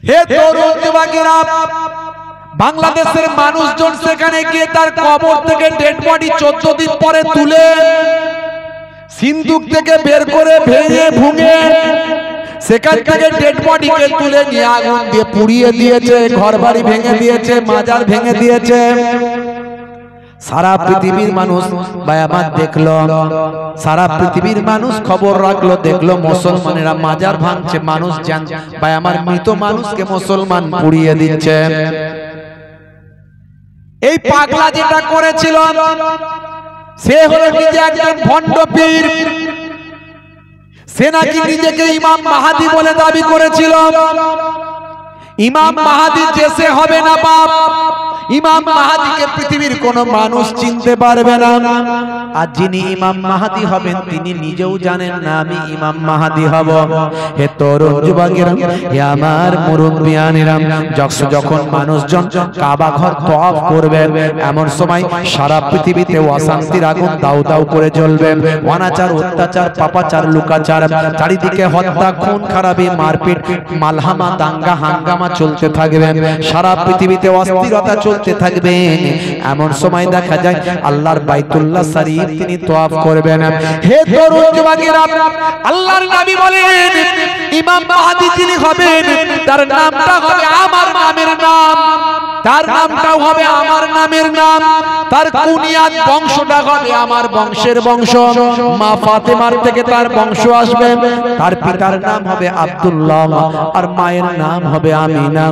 হে তরুণ যুবকেরা, বাংলাদেশের মানুষজন সেখানে গিয়ে তার কবর থেকে ডেড বডি 14 দিন পরে তুলে সিন্দুক থেকে বের করে ভেঙে ভুঙে সেখান থেকে ডেড বডিকে তুলে নিয়ে আগুন দিয়ে পুড়িয়ে দিয়েছে, ঘরবাড়ি ভেঙে দিয়েছে, মাজার ভেঙে দিয়েছে। সারা পৃথিবীর মানুষ ভাই আমার দেখলো, সারা পৃথিবীর মানুষ খবর রাখলো, দেখলো মুসলমানেরা মাজার ভাঙছে, মানুষ জান ভাই আমার মৃত মানুষকে মুসলমান পুড়িয়ে দিচ্ছে। এই পাগলা যেটা করেছিল সে হলো নিজে একজন ভণ্ড পীর। সে নাকি নিজেকে ইমাম মাহাদি বলে দাবি করেছিল। ইমাম মাহাদি যে সে হবে না বাপ, ইমাম মাহাদিকে পৃথিবীর কোন মানুষ চিনতে পারবে না। আর যিনি ইমাম মাহাদি হবেন তিনি নিজেও জানেন না আমি ইমাম মাহাদি হব। হে তরুণ যুবকেরা, হে আমার মুরব্বিয়ানেরা, যখন মানুষজন কাবা ঘর তওয়াফ করবে এমন সময় সারা পৃথিবীতে অশান্তির আগুন দাউ দাউ করে জ্বলবে। অনাচার, অত্যাচার, পাপাচার, লুকাচার, চারিদিকে হত্যা, খুন খারাপি, মারপিট, মালহামা, দাঙ্গা হাঙ্গামা চলতে থাকবে। সারা পৃথিবীতে অস্থিরতা চলতে থাকবে। এমন সময় দেখা যায় আল্লাহর বাইতুল্লাহ শরীফ তিনি তওয়াফ করবেন। হে তরুণ যুবকেরা, আল্লাহর নবী বলেন ইমাম মাহদি যিনি হবেন তার নামটা হবে আমার নামের নাম, তার নামটাও হবে আমার নামের নাম, তার কুনিয়াত বংশটা হবে আমার বংশের বংশ। মা ফাতেমার থেকে তার বংশ আসবে। তার পিতার নাম হবে আব্দুল্লাহ আর মায়ের নাম হবে আমিনা।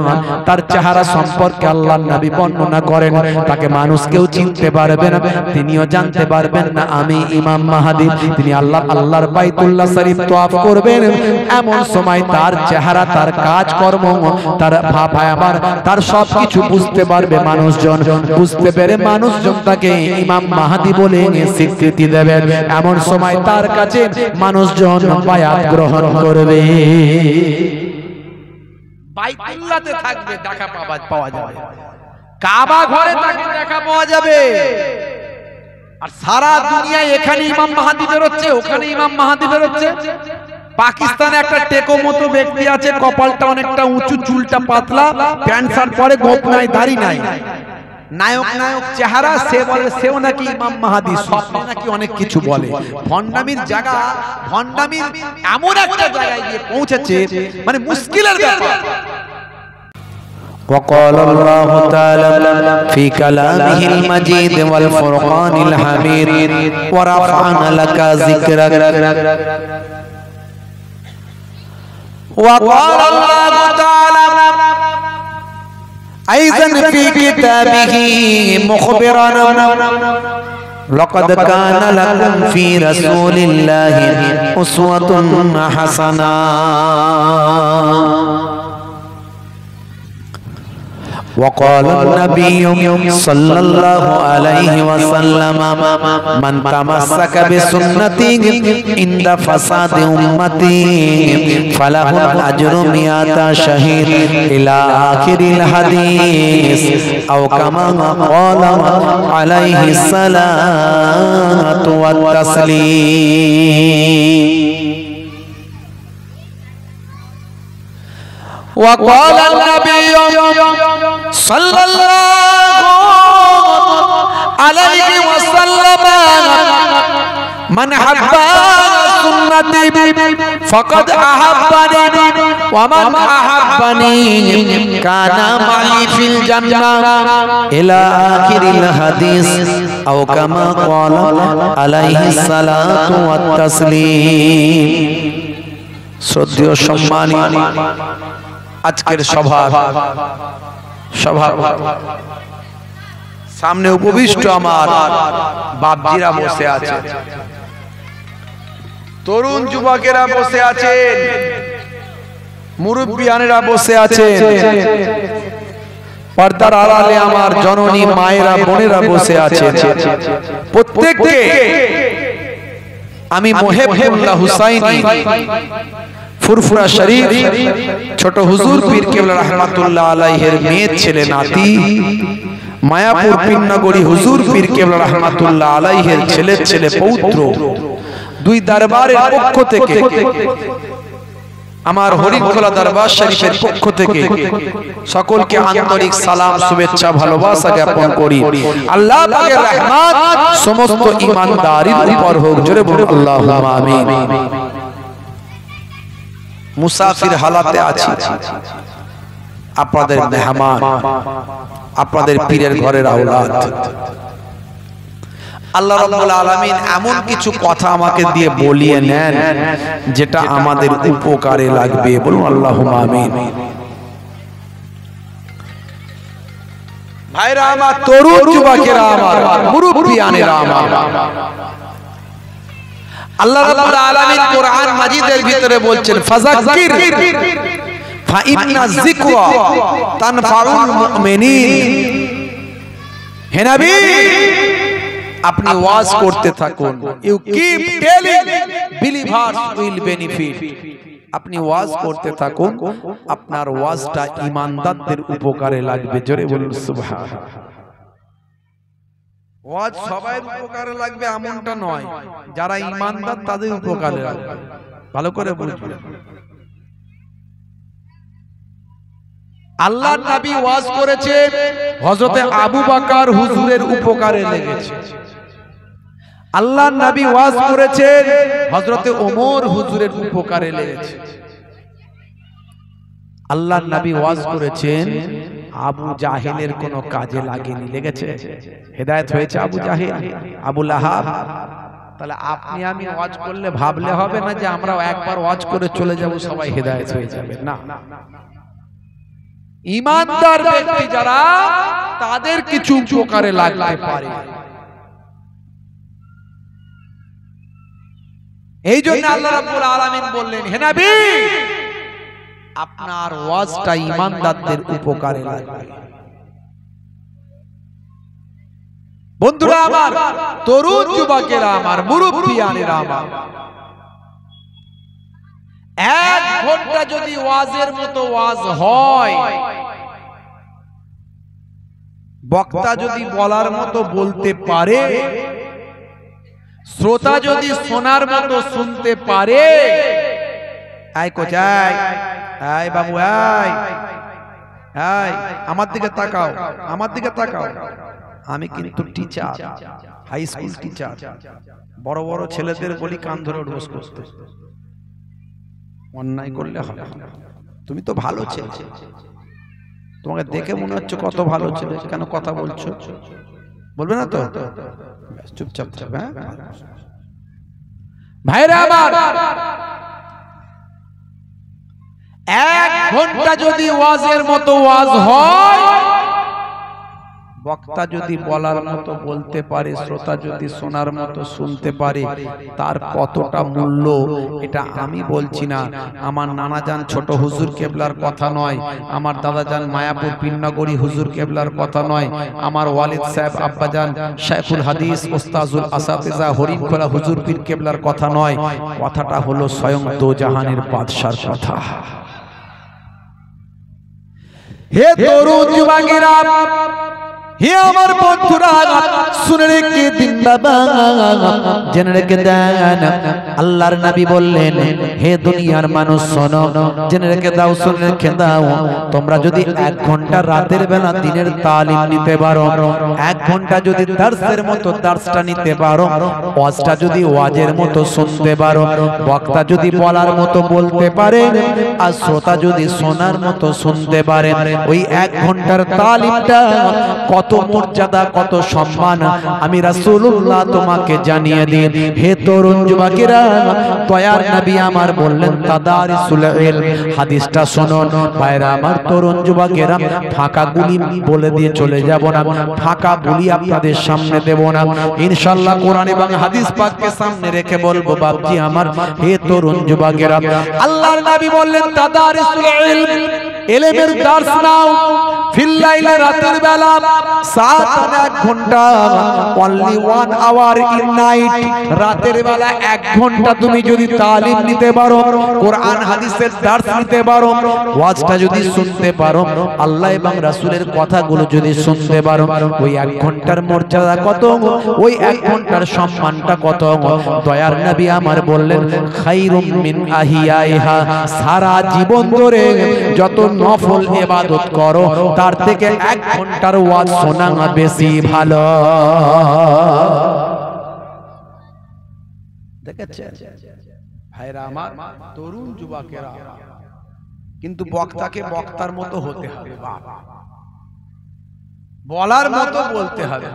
তার চেহারা সম্পর্কে আল্লাহর নবী বর্ণনা করেন তাকে মানুষ কেউ চিনতে পারবে না, তিনিও জানতে পারবেন না আমি ইমাম মাহাদি। তিনি আল্লাহর বাইতুল্লাহ শরীফ তওয়াফ করবেন। এমন সময় তার চেহারা, তার কাজকর্ম, তার ভাই আমার তার সবকিছু বুঝতে পারবে মানুষজন। বুঝতে পেরে মানুষজন তাকে ইমাম মাহাদি বলে স্বীকৃতি দেবে। এমন সময় তার কাছে মানুষজন বায়াত গ্রহণ করবে। বাইতুল্লাহতে থাকবে, দেখা পাওয়া যাবে, কাবা ঘরে তাকে দেখা পাওয়া যাবে। আর সারা দুনিয়ায় এখানে ইমাম মাহাদি বেরোচ্ছে, ওখানে ইমাম মাহাদি বেরোচ্ছে। পাকিস্তানে একটা টেকো মতো ব্যক্তি আছে, কপালটা অনেকটা উঁচু, চুলটা পাতলা, প্যান্ট শার্ট পরে, গোপ নাই, দাড়ি নাই, নায়ক নায়ক চেহারা। সে বলে সেও নাকি ইমাম মাহাদি, স্বপ্নে নাকি অনেক কিছু বলে। ভণ্ডামির জায়গা, ভণ্ডামির এমন একটা জায়গায় গিয়ে পৌঁছেছে মানে মুশকিলের ব্যাপার। وقال الله تعالى في كلامه المجيد والفرقان الحميد ورفعنا لك ذكرك. وقال الله تعالى أيضا في كتابه مخبرا لقد كان لكم في رسول الله أسوة حسنة. وقال النبي صلى الله عليه وسلم من تمسك بسنتي عند فساد أمتي فله الأجر 100 شهيد إلى آخر الحديث أو كما قال عليه الصلاة والتسليم. وقال النبي صلى الله عليه وسلم من حب سنتي فقد أحبني ومن أحبني كان معي في الجنة إلى آخر الحديث أو كما قال عليه الصلاة والتسليم. শ্রদ্ধেয় সম্মানী আজকের সভা সামনে উপবিষ্ট আমার বাপজিরা বসে আছে, তরুণ যুবকেরা বসে আছেন, মুরব্বিয়ানেরা বসে আছেন, পর্দার আড়ালে আমার জননী মায়েরা বোনেরা বসে আছেন। প্রত্যেককে আমি মুহিবুল্লাহ হুসাইনি ফুরফুরা শরীফ ছোট হুজুর পীর কেবলা রাহমাতুল্লাহ আলাইহির মেয়ে ছেলে নাতি, মায়াপুর পিন্নাগড়ি হুজুর পীর কেবলা রাহমাতুল্লাহ আলাইহির ছেলের ছেলে পৌত্র, দুই দরবারের পক্ষ থেকে আমার হরিণখোলা দরবার শরীফের পক্ষ থেকে সকলকে আন্তরিক সালাম শুভেচ্ছা ভালোবাসা জ্ঞাপন করি। আল্লাহ পাকের রহমত সমস্ত ঈমানদারের উপর হোক, জোরে বলুন আল্লাহুম্মা আমিন। মুসাফির হালাতে আছি, আপনাদের মেহমান, আপনাদের পীরের ঘরের আওলাদ। আল্লাহ রাব্বুল আলামিন এমন কিছু কথা আমাকে দিয়ে বলিয়ে নেন যেটা আমাদের উপকারে লাগবে, বলুন আল্লাহুম্মা আমিন। ভাইরা আমার, তরুণ যুবকেরা আমার, মুরব্বিয়ানেরা আমার, আল্লাহ রাব্বুল আলামিন কোরআন মাজিদের ভিতরে বলছেন ফাযাক্কির ফাইন্না যিকরা তানফাউল মুমিনিন। হে নবী, আপনি ওয়াজ করতে থাকুন, you keep telling believers will benefit. আপনি ওয়াজ করতে থাকুন, আপনার ওয়াজটা ঈমানদারদের উপকারে লাগবে, জোরে বলুন সুবহানাল্লাহ। ওয়াজ সবার উপকারে লাগবে এমনটা নয়, যারা ঈমানদার তাদের উপকারে লাগবে। ভালো করে বুঝবেন, আল্লাহর নবী ওয়াজ করেছেন, হযরতে আবু বকর হুজুরের উপকারে লেগেছে। আল্লাহর নবী ওয়াজ করেছেন, হযরতে ওমর হুজুরের উপকারে লেগেছে। আল্লাহর নবী ওয়াজ করেছেন, আবু জাহেলের কোনো কাজে লাগেনি, লেগেছে, হেদায়েত হয়েছে আবু জাহেল, আবু লাহাব। তাহলে আপনি আমি ওয়াজ করলে ভাবলে হবে না যে আমরা একবার ওয়াজ করে চলে যাব সবাই হেদায়েত হয়ে যাবে, না। ঈমানদার ব্যক্তি যারা, তাদের কিছু উপকারে লাগতে পারে। এই জন্য আল্লাহ রাব্বুল আলামিন বললেন, হে নবী, আপনার ওয়াজটা ঈমানদারদের উপকারে লাগবে। বন্ধুরা আমার, তরুণ যুবকেরা আমার, মুরব্বিয়ানেরা আমার, 1 ঘন্টা যদি ওয়াজের মতো ওয়াজ হয়, বক্তা যদি বলার মতো বলতে পারে, শ্রোতা যদি শোনার মতো শুনতে পারে, আয় কোথায়, আয় বাবু, আয় আয়, আমার দিকে তাকাও, আমার দিকে তাকাও। আমি কিন্তু টিচার, হাই স্কুল টিচার, বড় বড় ছেলেদের বলি কান ধরে উঠবোস করতে। অন্যায় করলে হবে, তুমি তো ভালো ছেলে, তোমাকে দেখে মনে হচ্ছে কত ভালো ছেলে, কেন কথা বলছো, বলবে না তো, চুপচাপ থাকবে। ভাইরা আমার, 1 ঘন্টা যদি ওয়াজের মতো ওয়াজ হয়, বক্তা যদি বলার মতো বলতে পারে, শ্রোতা যদি শোনার মতো শুনতে পারে, তার কতটা মূল্য, এটা আমি বলছি না, আমার নানাজান ছোট হুজুর কেবলার কথা নয়, আমার দাদাজান মায়াপুর পিন্নগরী হুজুর কেবলার কথা নয়, আমার ওয়ালিদ সাহেব আব্বাজান শাইখুল হাদিস ওস্তাজুল আসাতিজা হরিণখোলা হুজুর পীর কেবলার কথা নয়, কথাটা হলো স্বয়ং দোজাহানের বাদশার কথা। হে তরুণ যুবকেরা, হে আমার বন্ধুরা, শুনে রেখে দিন বাবা, জেনে রেখে দেন, আল্লাহর নবী বললেন, হে দুনিয়ার মানুষ শোনো, জেনে রেখে দাও, শুনে রেখে দাও, তোমরা যদি 1 ঘন্টা রাতের বেলা দিনের তালিম নিতে পারো, 1 ঘন্টা যদি দার্সের মতো দার্সটা নিতে পারো, ওয়াজটা যদি ওয়াজের মতো শুনতে পারো, বক্তা যদি বলার মতো বলতে পারে, আর শ্রোতা যদি শোনার মতো শুনতে পারে, ওই 1 ঘন্টার তালিমটা কত মর্যাদা, কত সম্মান আমি রাসূলুল্লাহ তোমাকে জানিয়ে দিই। হে তরুণ যুবকেরা, দয়ার নবী আমার বললেন, তাদারিসুল ইলম, হাদিসটা শুনুন। ভাইরা আমার, তরুণ যুবকেরা, ফাঁকা গুলি বলে দিয়ে চলে যাব না, ফাঁকা বুলি আপনাদের সামনে দেব না, ইনশাআল্লাহ কোরআন এবং হাদিস পাককে সামনে রেখে বলবো, বাপজি আমার, হে তরুণ যুবকেরা, আল্লাহর নবী বললেন, তাদারিসুল ইলম, ইলমের দার্স নাও, ফিল্লাইলে রাতের বেলা, সাত আনা 1 ঘন্টা, অনলি 1 আওয়ার ইন নাইট, রাতের বেলা 1 ঘন্টা তুমি যদি তালিম নিতে পারো, কোরআন হাদিসের দার্স নিতে পারো, ওয়াজটা যদি শুনতে পারো, আল্লাহ এবং রাসূলের কথাগুলো যদি শুনতে পারো, ওই 1 ঘন্টার মর্যাদা কত, ওই 1 ঘন্টার সম্মানটা কত। দয়ার নবী আমার বললেন, খায়রুম মিন আহিয়াইহা, সারা জীবন ধরে যত নফল ইবাদত করো তার থেকে 1 ঘন্টার ওয়াজ শোনা বেশি ভালো। দেখেছেন ভাইরা আমার, তরুণ যুবকেরা, কিন্তু বক্তাকে বক্তার মতো হতে হবে, বলার মতো বলতে হবে।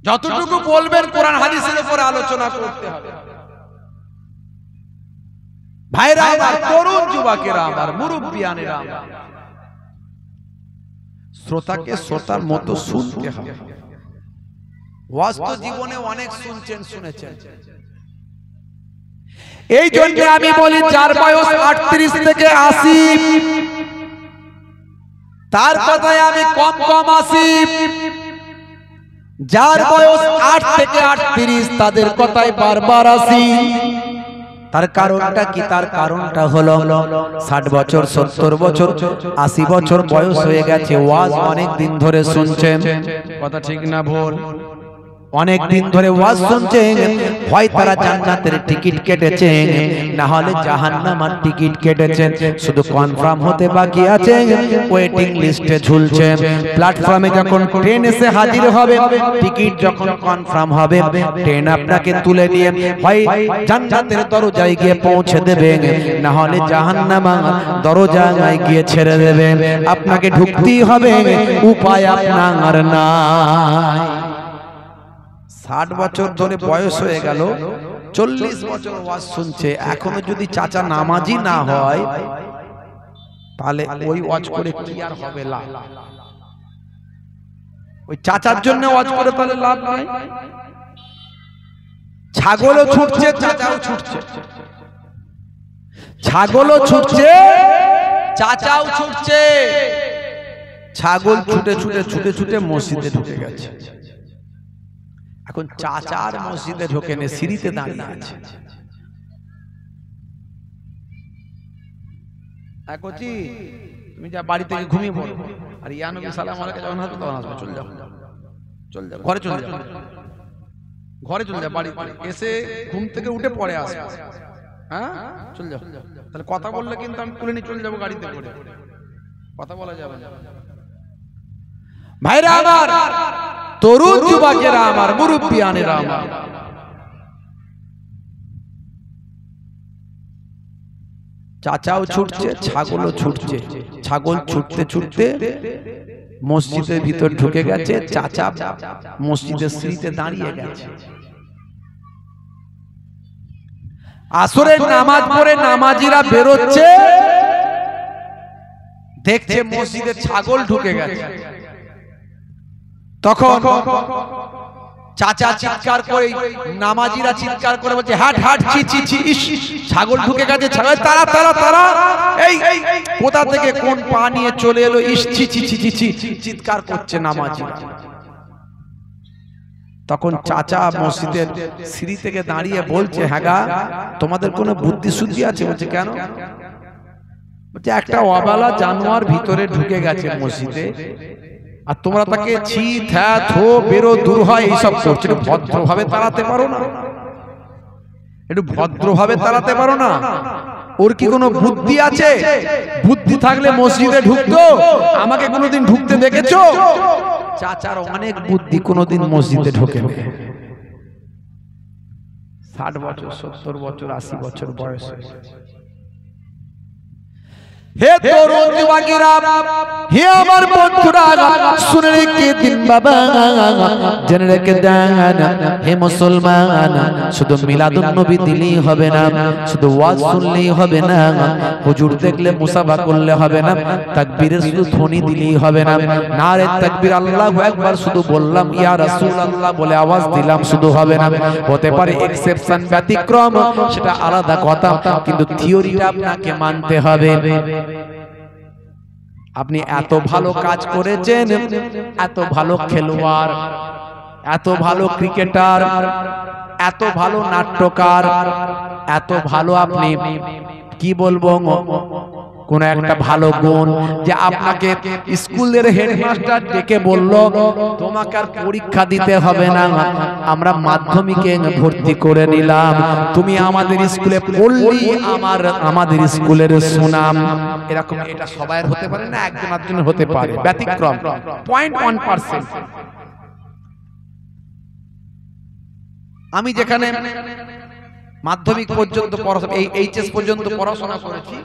যতটুকু বলবেন কোরআন হাদিসের উপর আলোচনা করতে হবে। ভাইরা আমার, তরুণ যুবকেরা আমার, মুরব্বিয়ানেরা আমার, শ্রোতাকে শ্রোতার মতো শুনতে হবে। ওয়াজ তো জীবনে অনেক শুনছেন, শুনেছেন। এই জন্য আমি বলি, যার বয়স 38 থেকে 80, তার কথায় আমি কম কম আসি। যার বয়স 8 থেকে 38, তাদের কথায় বারবার আসি। তার কারণটা কি? তার কারণটা হলো 60 বছর, 70 বছর, 80 বছর বয়স হয়ে গেছে, ওয়াজ অনেক দিন ধরে শুনছেন। কথা ঠিক না ভুল? অনেক দিন ধরে ওয়াজ শুনছেন। হয় তারা জান্নাতের টিকিট কেটেছেন, না হলে জাহান্নামের টিকিট কেটেছেন। শুধু কনফার্ম হতে বাকি আছে, ওয়েটিং লিস্টে ঝুলছেন। প্ল্যাটফর্মে যখন ট্রেন এসে হাজির হবে, টিকিট যখন কনফার্ম হবে, ট্রেন আপনাকে তুলে নিয়ে হয় জান্নাতের দরজায় গিয়ে পৌঁছে দেবে, না হলে জাহান্নামের দরজায় গিয়ে ছেড়ে দেবে। আপনাকে ঢুকতেই হবে, উপায় আপনার নাই। 60 বছর ধরে বয়স হয়ে গেল, 40 বছর ওয়াজ শুনছে, এখনো যদি চাচা নামাজি না হয়, তাহলে ওই ওয়াজ করে কি আর হবে লাভ? ওই চাচার জন্য ওয়াজ করে তাহলে লাভ নাই। ছাগলও ছুটছে, চাচাও ছুটছে। ছাগলও ছুটছে, চাচাও ছুটছে। ছাগল ছুটে ছুটে ছুটে ছুটে মসজিদে ঢুকে গেছে। এখন চাচার মসজিদে ঢোকে নে, সিঁড়িতে দাঁড়িয়ে আছে। কচি, তুমি যা বাড়ি থেকে ঘুমিয়ে পড়ো, আর ইয়া নবী সালাম আলাইকুম যখন হাতে তখন আসবে, চল যাও, চল যাও, ঘরে চলে যাও, ঘরে চলে যাও। বাড়ি এসে ঘুম থেকে উঠে পড়ে আসবে। হ্যাঁ, চল যাও। তাহলে কথা বললে কিন্তু আমি তুলে নিয়ে চলে যাবো গাড়িতে করে, কথা বলা যাবে না। ভাইরা আমার, তরুণ যুবকেরা আমার, মুরব্বিয়ানেরা আমার, চাচাও ছুটছে, ছাগলও ছুটছে। ছাগল ছুটতে ছুটতে মসজিদের ভিতর ঢুকে গেছে, চাচা মসজিদের সিঁড়িতে দাঁড়িয়ে গেছে। আসরের নামাজ পড়ে নামাজিরা বেরোচ্ছে, দেখছে মসজিদে ছাগল ঢুকে গেছে। তখন চাচা চিৎকার করে, নামাজিরা চিৎকার করে বলছে, হাট হাট, ছি ছি ছি, ইস, ছাগল ঢুকে গেছে, ছাগল, তারা তারা তারা, এই কোথা থেকে কোন পা নিয়ে চলে এলো, ইস, ছি ছি ছি ছি ছি, চিৎকার করছে নামাজিরা। তখন চাচা মসজিদের সিঁড়ি থেকে দাঁড়িয়ে বলছে, হ্যাঁ গা, তোমাদের কোনো বুদ্ধি শুদ্ধি আছে? বলছে, কেন? বলছে, একটা অবালা জানোয়ার ভিতরে ঢুকে গেছে মসজিদে, আর তোমরা তাকে ছি থ্যা থো, বেরো, দূর হয়, এইসব করছো। একটু ভদ্রভাবে তাড়াতে পারো না? একটু ভদ্রভাবে তাড়াতে পারো না? ওর কি কোনো বুদ্ধি আছে? বুদ্ধি থাকলে মসজিদে ঢুকতো। আমাকে কোনোদিন ঢুকতে দেখেছো? চাচার অনেক বুদ্ধি, কোনোদিন মসজিদে ঢোকে না। 60 বছর, 70 বছর, 80 বছর বয়স। হে তরুণ যুবকেরা, হে আমার বন্ধুরা, শুনে রেখে দিন বাবা, জেনে রেখে দেন, হে মুসলমান, শুধু মিলাদুন নবী দিলেই হবে না, শুধু ওয়াজ শুনলেই হবে না, হুজুর দেখলে মুসাফা করলে হবে না, তাকবীরের শুধু ধ্বনি দিলেই হবে না, নারে তাকবীর, আল্লাহু আকবার শুধু বললাম, ইয়া রাসূলুল্লাহ বলে আওয়াজ দিলাম শুধু হবে না। হতে পারে এক্সেপশন, ব্যতিক্রম, সেটা আলাদা কথা, কিন্তু থিওরিটা আপনাকে মানতে হবে। আপনি এত ভালো কাজ করেছেন, এত ভালো খেলোয়াড়, এত ভালো ক্রিকেটার, এত ভালো নাট্যকার, এত ভালো আপনি কি বলবো কোন একটা ভালো গুণ, যে আপনাকে স্কুলের হেডমাস্টার ডেকে বলল তোমাকে আর পরীক্ষা দিতে হবে না, আমরা মাধ্যমিকে ভর্তি করে নিলাম, তুমি আমাদের স্কুলে পড়লি, আমাদের স্কুলের সুনাম। এরকম এটা সবাই হতে পারে না, একজন একজনের হতে পারে, ব্যতিক্রম 0.1%। আমি যেখানে মাধ্যমিক পর্যন্ত পড়াশোনা, এই এইচএস পর্যন্ত পড়াশোনা করেছি,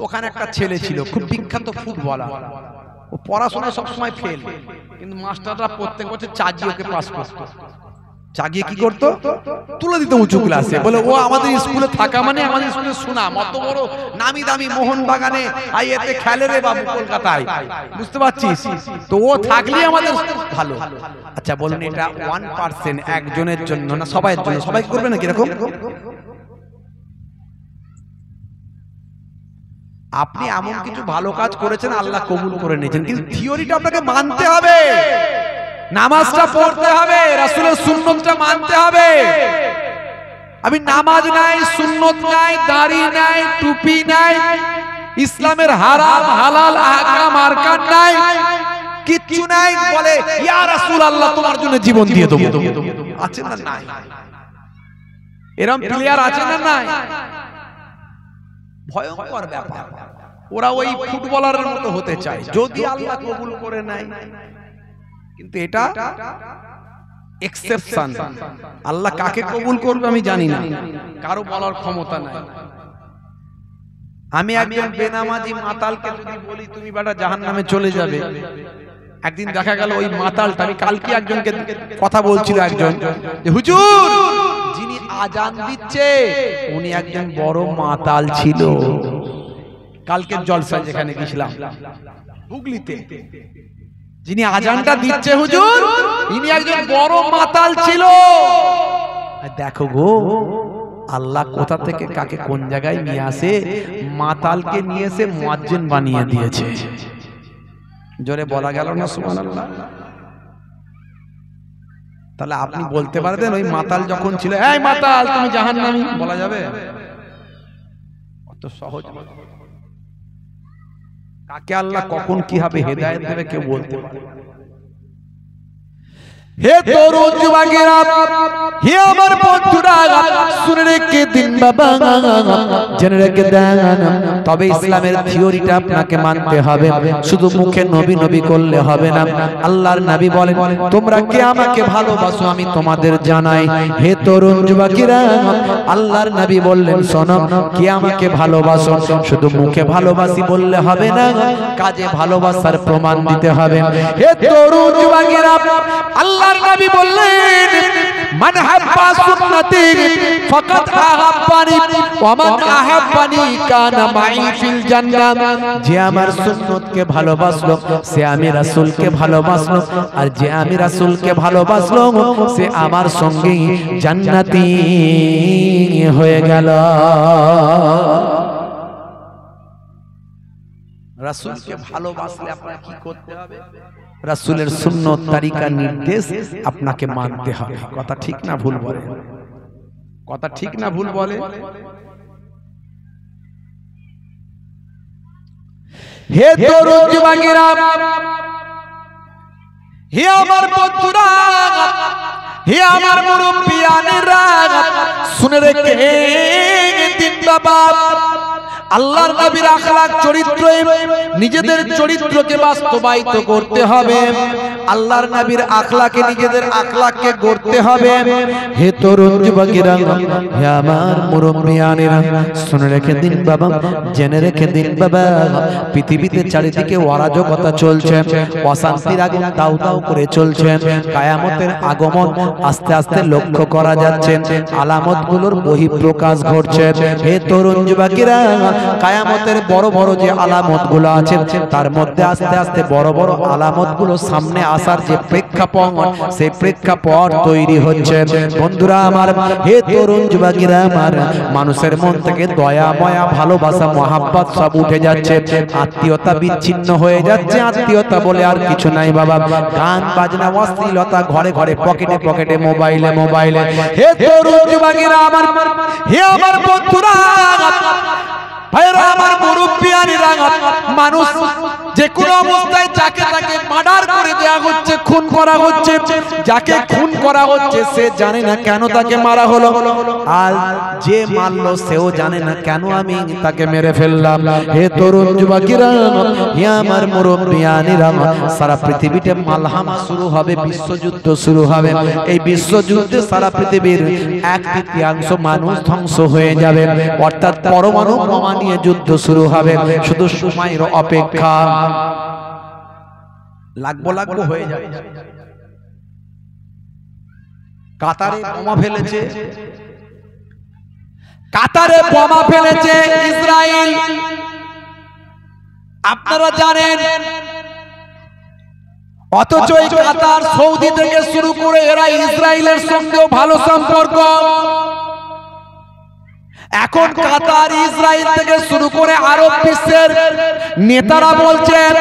ওখানে একটা ছেলে ছিল খুব বিখ্যাত ফুটবলার, ও পড়াশোনা সবসময় ফেল, কিন্তু মাস্টাররা প্রত্যেক বছর চাগিয়ে ওকে পাস করতো। চাগিয়ে কি করতো? তুলে দিত উঁচু ক্লাসে, বলে ও আমাদের স্কুলে থাকা মানে আমাদের স্কুলে সুনাম, অত বড় নামি দামি মোহনবাগানে আইএতে খেলে রে বাবু কলকাতায়, বুঝতে পারছিস? তো ও থাকলে আমাদের ভালো। আচ্ছা বলুন, এটা 1% একজনের জন্য না সবাইয়ের জন্য? সবাই করবে নাকি এরকম? আপনি এমন কিছু ভালো কাজ করেছেন, আল্লাহ কবুল করে নিয়েছেন, কিন্তু থিওরিটা আপনাকে মানতে হবে, নামাজটা পড়তে হবে, রাসূলের সুন্নতটা মানতে হবে। আমি নামাজ নাই, সুন্নত নাই, দাড়ি নাই, টুপি নাই, ইসলামের হারাম হালাল আহকাম আরকান নাই, কিচ্ছু নাই, বলে ইয়া রাসূলুল্লাহ তোমার জন্য জীবন দিয়ে দেব। আছে না নাই? এরকম প্লেয়ার আছে না নাই? ভয়ঙ্কর ব্যাপার। ওরা ওই ফুটবলারের মতো হতে চায়, যদি আল্লাহ কবুল করে নেয়। কিন্তু এটা এক্সেপশন, আল্লাহ কাকে কবুল করবে আমি জানি না, কারো বলার ক্ষমতা নাই। আমি একজন বেনামাজি মাতালকে যদি বলি তুমি বেটা জাহান্নামে চলে যাবে, একদিন দেখা গেল ওই মাতালটা, আমি কালকে একজনকে কথা বলছিল, একজন যে হুজুর যিনি আজান দিচ্ছে উনি একজন বড় মাতাল ছিল। কালকে জলসায় যেখানে গেছিলাম হুগলিতে, যিনি আজানটা দিচ্ছে হুজুর ইনি একজন বড় মাতাল ছিল। দেখো গো আল্লাহ কোথা থেকে কাকে কোন জায়গায় নিয়ে আসে, মাতালকে নিয়ে এসে মুয়াজ্জিন বানিয়ে দিয়েছে। জোরে বলা গেল না সুবহানাল্লাহ? তাহলে আপনি বলতে পারবেন ওই মাতাল যখন ছিল, এই মাতাল তুমি জাহান্নামী, বলা যাবে? অত সহজ না। কাকে আল্লাহ কখন কিভাবে হেদায়েত দেবে কেউ বলতে পারে। হে তরুণ যুবকেরা, হে আমার বন্ধুরা, শুনে রেখে দিন বাবা, জেনে রেখে দেন, তবে ইসলামের থিওরিটা আপনাকে মানতে হবে। শুধু মুখে নবী নবী করলে হবে না। আল্লাহর নবী বলেন তোমরা কে আমাকে ভালোবাসো আমি তোমাদের জানাই। হে তরুণ যুবকেরা, আল্লাহর নবী বললেন শোনো, কে আমাকে ভালোবাসো, শুধু মুখে ভালোবাসি বললে হবে না, কাজে ভালোবাসার প্রমাণ দিতে হবে। হে তরুণ যুবকেরা, আল্লাহর নবী বললেন মান হাব্বা সুন্নতি ফাকাদ আহাব্বানি ওয়া মান আহাব্বানি কানা মাই ফিল জান্নাহ। যে আমার সুন্নতকে ভালোবাসলো সে আমি রাসূলকে ভালোবাসলো, আর যে আমি রাসূলকে ভালোবাসলো সে আমার সঙ্গে জান্নাতি হয়ে গেল। রাসূলকে ভালোবাসলে আপনাকে কি করতে হবে? রাসূলের সুন্নত তরিকা নির্দেশ আপনাকে মানতে হবে। কথা ঠিক না ভুল বলে? কথা ঠিক না ভুল বলে? হে তরুণ যুবকেরা, হে আমার বন্ধুরা, হে আমার মুরব্বিয়ানেরা, শুনে রেখে দিন বাবা, আল্লাহর নবীর আখলাক চরিত্রে নিজেদের চরিত্রকে বাস্তবায়িত করতে হবে। আল্লাহর নবীর আখলাকে নিজেদের আখলাককে গড়তে হবে। হে তরুণ যুবকেরা, হে আমার মুরব্বিয়ানেরা, শুনে রেখে দিন বাবা, জেনে রেখে দিন বাবা, পৃথিবীতে চারিদিকে অরাজকতা চলছে, অশান্তির আগুন দাউ দাউ করে চলছে, কিয়ামতের আগমন আস্তে আস্তে লক্ষ্য করা যাচ্ছে, আলামতগুলোর বহিঃপ্রকাশ ঘটছে। হে তরুণ যুবকেরা, কিয়ামতের বড় বড় যে আলামতগুলো আছে তার মধ্যে আস্তে আস্তে বড় বড় আলামতগুলো সামনে আসার যে প্রেক্ষাপট সেই প্রেক্ষাপট তৈরি হচ্ছে। বন্ধুরা আমার, হে তরুণ যুবকেরা আমার, মানুষের মন থেকে দয়া মায়া ভালোবাসা মহাব্বত সব উঠে যাচ্ছে, আত্মীয়তা বিচ্ছিন্ন হয়ে যাচ্ছে। আত্মীয়তা বলে আর কিছু নাই বাবা। গান বাজনা অশ্লীলতা ঘরে ঘরে, পকেটে পকেটে, মোবাইলে মোবাইলে। হে তরুণ যুবকেরা আমার, হে আমার বন্ধুরা, ভাইরা আমার, মুরব্বিয়ানিরা, মানুষ যে কোনো অবস্থায় যাকে তাকে মার্ডার করে দেয়া হচ্ছে, খুন করা হচ্ছে। যাকে খুন করা হচ্ছে সে জানে না কেন তাকে মারা হলো, আর যে মারলো সেও জানে না কেন আমি তাকে মেরে ফেললাম। হে তরুণ যুবকেরা, হে আমার মুরব্বিয়ানিরা, সারা পৃথিবীতে মালহামা শুরু হবে, বিশ্বযুদ্ধ শুরু হবে। এই বিশ্বযুদ্ধে সারা পৃথিবীর 1/3 মানুষ ধ্বংস হয়ে যাবে, অর্থাৎ পরমাণু বোমা নিয়ে যুদ্ধ শুরু হবে। শুধু সময়ের অপেক্ষা, লাগবো হয়ে যাবে। কাতারে বোমা ফেলেছে, কাতারে বোমা ফেলেছে ইসরায়েল, আপনারা জানেন। অথচ এই কাতার, সৌদি থেকে শুরু করে এরা ইসরায়েলের সঙ্গেও ভালো সম্পর্ক। এখন কাতার, ইসরায়েল থেকে শুরু করে আরব বিশ্বের নেতারা বলছেন,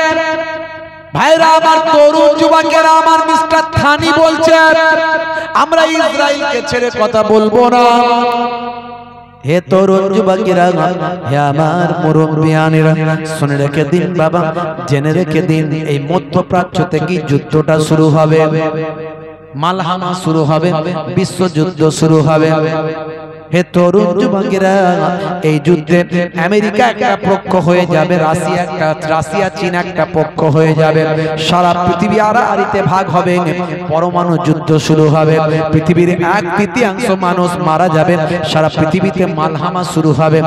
ভাইরা আমার, তরুণ যুবকেরা আমার, মিস্টার থানি বলছেন, আমরা ইসরায়েলকে ছেড়ে কথা বলবো না। হে তরুণ যুবকেরা, হে আমার মুরব্বিয়ানেরা, শুনে রেখে দিন বাবা, জেনে রেখে দিন, এই মধ্যপ্রাচ্য থেকে যুদ্ধটা শুরু হবে, মালহামা শুরু হবে, বিশ্বযুদ্ধ শুরু হবে। হে তরুণ যুবকেরা, এই যুদ্ধে আমেরিকা একটা পক্ষ হয়ে যাবে, রাশিয়া চীন একটা পক্ষ হয়ে যাবে, সারা পৃথিবী আড়াআড়িতে ভাগ হবে, পরমাণু যুদ্ধ শুরু হবে, পৃথিবীর 1/3 মানুষ মারা যাবে, সারা পৃথিবীতে মালহামা শুরু হবে,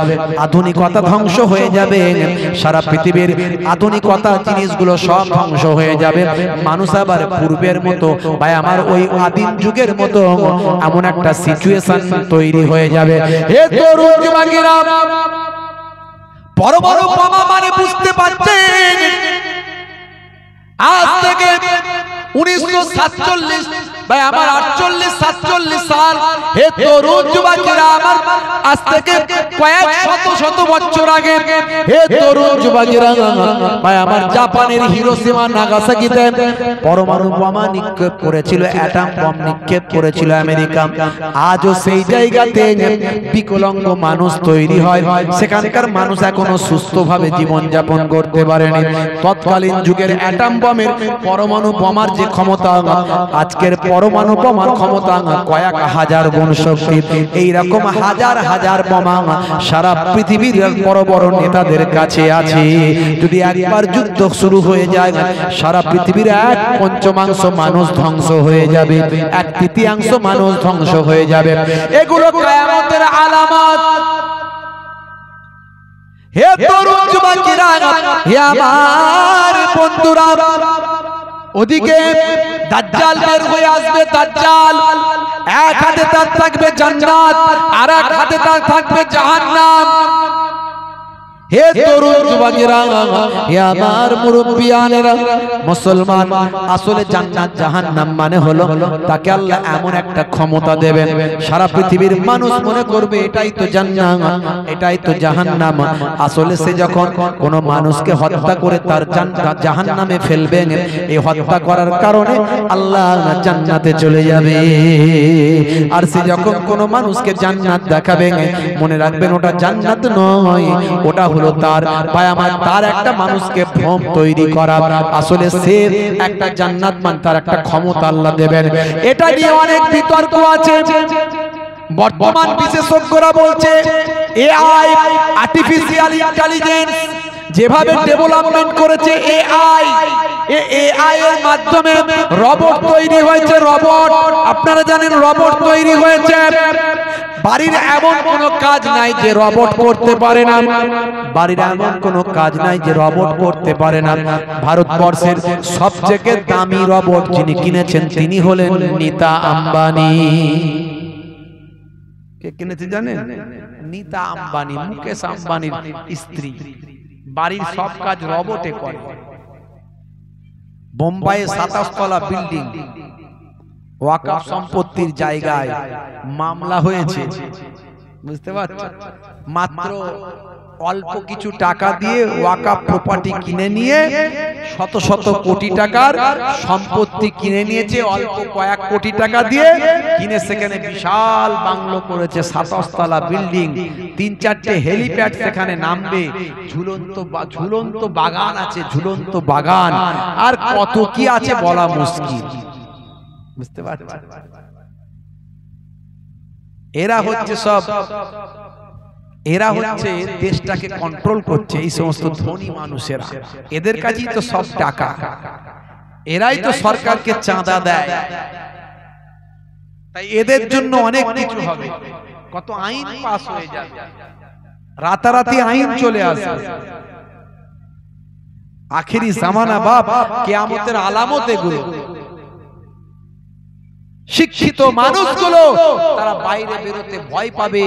আধুনিকতা ধ্বংস হয়ে যাবে, সারা পৃথিবীর আধুনিকতা জিনিসগুলো সব ধ্বংস হয়ে যাবে। মানুষ আবার পূর্বের মতো, ভাই আমার, ওই আদিম যুগের মতো এমন একটা সিচুয়েশন তৈরি হয়ে যাবে। হে তরুণ যুবকেরা, পরমাণু বোমা মানে বুঝতে পারছেন, আজ থেকে 1947, ভাই আমার, 48-47 সাল। হে তরুণ যুবকেরা আমার, আজ থেকে কয়েক শত বছর আগে, হে তরুণ যুবকেরা, ভাই আমার, জাপানের হিরোশিমা নাগাসাকিতে পরমাণু বোমা নিক্ষেপ করেছিল, অ্যাটম বম নিক্ষেপ করেছিল আমেরিকা। আজও সেই জায়গাতে বিকলাঙ্গ মানুষ তৈরি হয়, সেখানকার মানুষ এখনো সুস্থভাবে জীবনযাপন করতে পারেনি। তৎকালীন যুগের অ্যাটম বমের, পরমাণু বোমার যে ক্ষমতা, আজকের পরমাণু বোমার ক্ষমতা কয়েক হাজার গুণ শক্তি। এইরকম হাজার হাজার বোমা সারা পৃথিবীর বড় বড় নেতাদের কাছে আছে। যদি একবার যুদ্ধ শুরু হয়ে যায়, সারা পৃথিবীর 1/5 মানুষ ধ্বংস হয়ে যাবে, 1/3 মানুষ ধ্বংস হয়ে যাবে। এগুলো কিয়ামতের আলামত। হে তরুণ যুবকেরা, হে আমার বন্ধুরা, ওদিকে দাজ্জাল বের হয়ে আসবে। দাজ্জাল এক হাতে তার থাকবে জান্নাত, আর এক হাতে তার থাকবে জাহান্নাম। হে তরুণ যুবকেরা, হে আমার মুরব্বিয়ানেরা, মুসলমান, আসলে জান্নাত জাহান্নাম মানে হলো তাকে আল্লাহ এমন একটা ক্ষমতা দেবেন, সারা পৃথিবীর মানুষ মনে করবে এটাই তো জান্নাত, এটাই তো জাহান্নাম। আসলে সে যখন কোনো মানুষকে হত্যা করে তার জাহান্নামে ফেলবেন, এই হত্যা করার কারণে আল্লাহ জান্নাতে চলে যাবে। আর সে যখন কোনো মানুষকে জান্নাত দেখাবেন, মনে রাখবেন ওটা জান্নাত নয়, ওটা হলো তার, ভাই আমার, তার একটা মানুষকে ভ্রম তৈরি করা। আসলে সে একটা জান্নাতমান, তার একটা ক্ষমতা আল্লাহ দেবেন। এটা নিয়ে অনেক বিতর্ক আছে। বর্তমান বিশেষজ্ঞরা বলছে এআই, আর্টিফিশিয়াল ইন্টেলিজেন্স যেভাবে ডেভেলপমেন্ট করেছে এআই, এআই এর মাধ্যমে রোবট তৈরি হয়েছে। রোবট, আপনারা জানেন রোবট তৈরি হয়েছে। বাড়ির এমন কোনো কাজ নাই যে রোবট করতে পারে না, বাড়ির এমন কোনো কাজ নাই যে রোবট করতে পারে না। ভারতবর্ষের সবথেকে দামি রোবট যিনি কিনেছেন তিনি হলেন নীতা আম্বানি। কে কিনেছে জানেন? নীতা আম্বানি, মুকেশ আম্বানির স্ত্রী। বাড়ির সব কাজ রোবটে করে। বোম্বাইয়ে 27 তলা বিল্ডিং, ওয়াকফ সম্পত্তির জায়গায় মামলা হয়েছে, বুঝতে পারছেন? মাত্র অল্প কিছু টাকা দিয়ে ওয়াকফ প্রপার্টি কিনে নিয়ে শত শত কোটি টাকার সম্পত্তি কিনে নিয়েছে। অল্প কয়েক কোটি টাকা দিয়ে কিনে সেখানে বিশাল বাংলো করেছে, 27 তলা বিল্ডিং, 3-4টে হেলিপ্যাড সেখানে নামবে, ঝুলন্ত বাগান আছে, ঝুলন্ত বাগান, আর কত কি আছে বলা মুশকিল, বুঝতে পারছেন? এরা হচ্ছে দেশটাকে কন্ট্রোল করছে, এই সমস্ত ধনী মানুষেরা। এদের কাছেই তো সব টাকা, এরাই তো সরকারকে চাঁদা দেয়। তাই এদের জন্য অনেক কিছু হবে, কত আইন পাস হয়ে যাবে, রাতারাতি আইন চলে আসবে। আখেরি জামানা বাপ, কিয়ামতের আলামত এগুলো। শিক্ষিত মানুষগুলো তারা বাইরে বেরোতে ভয় পাবে,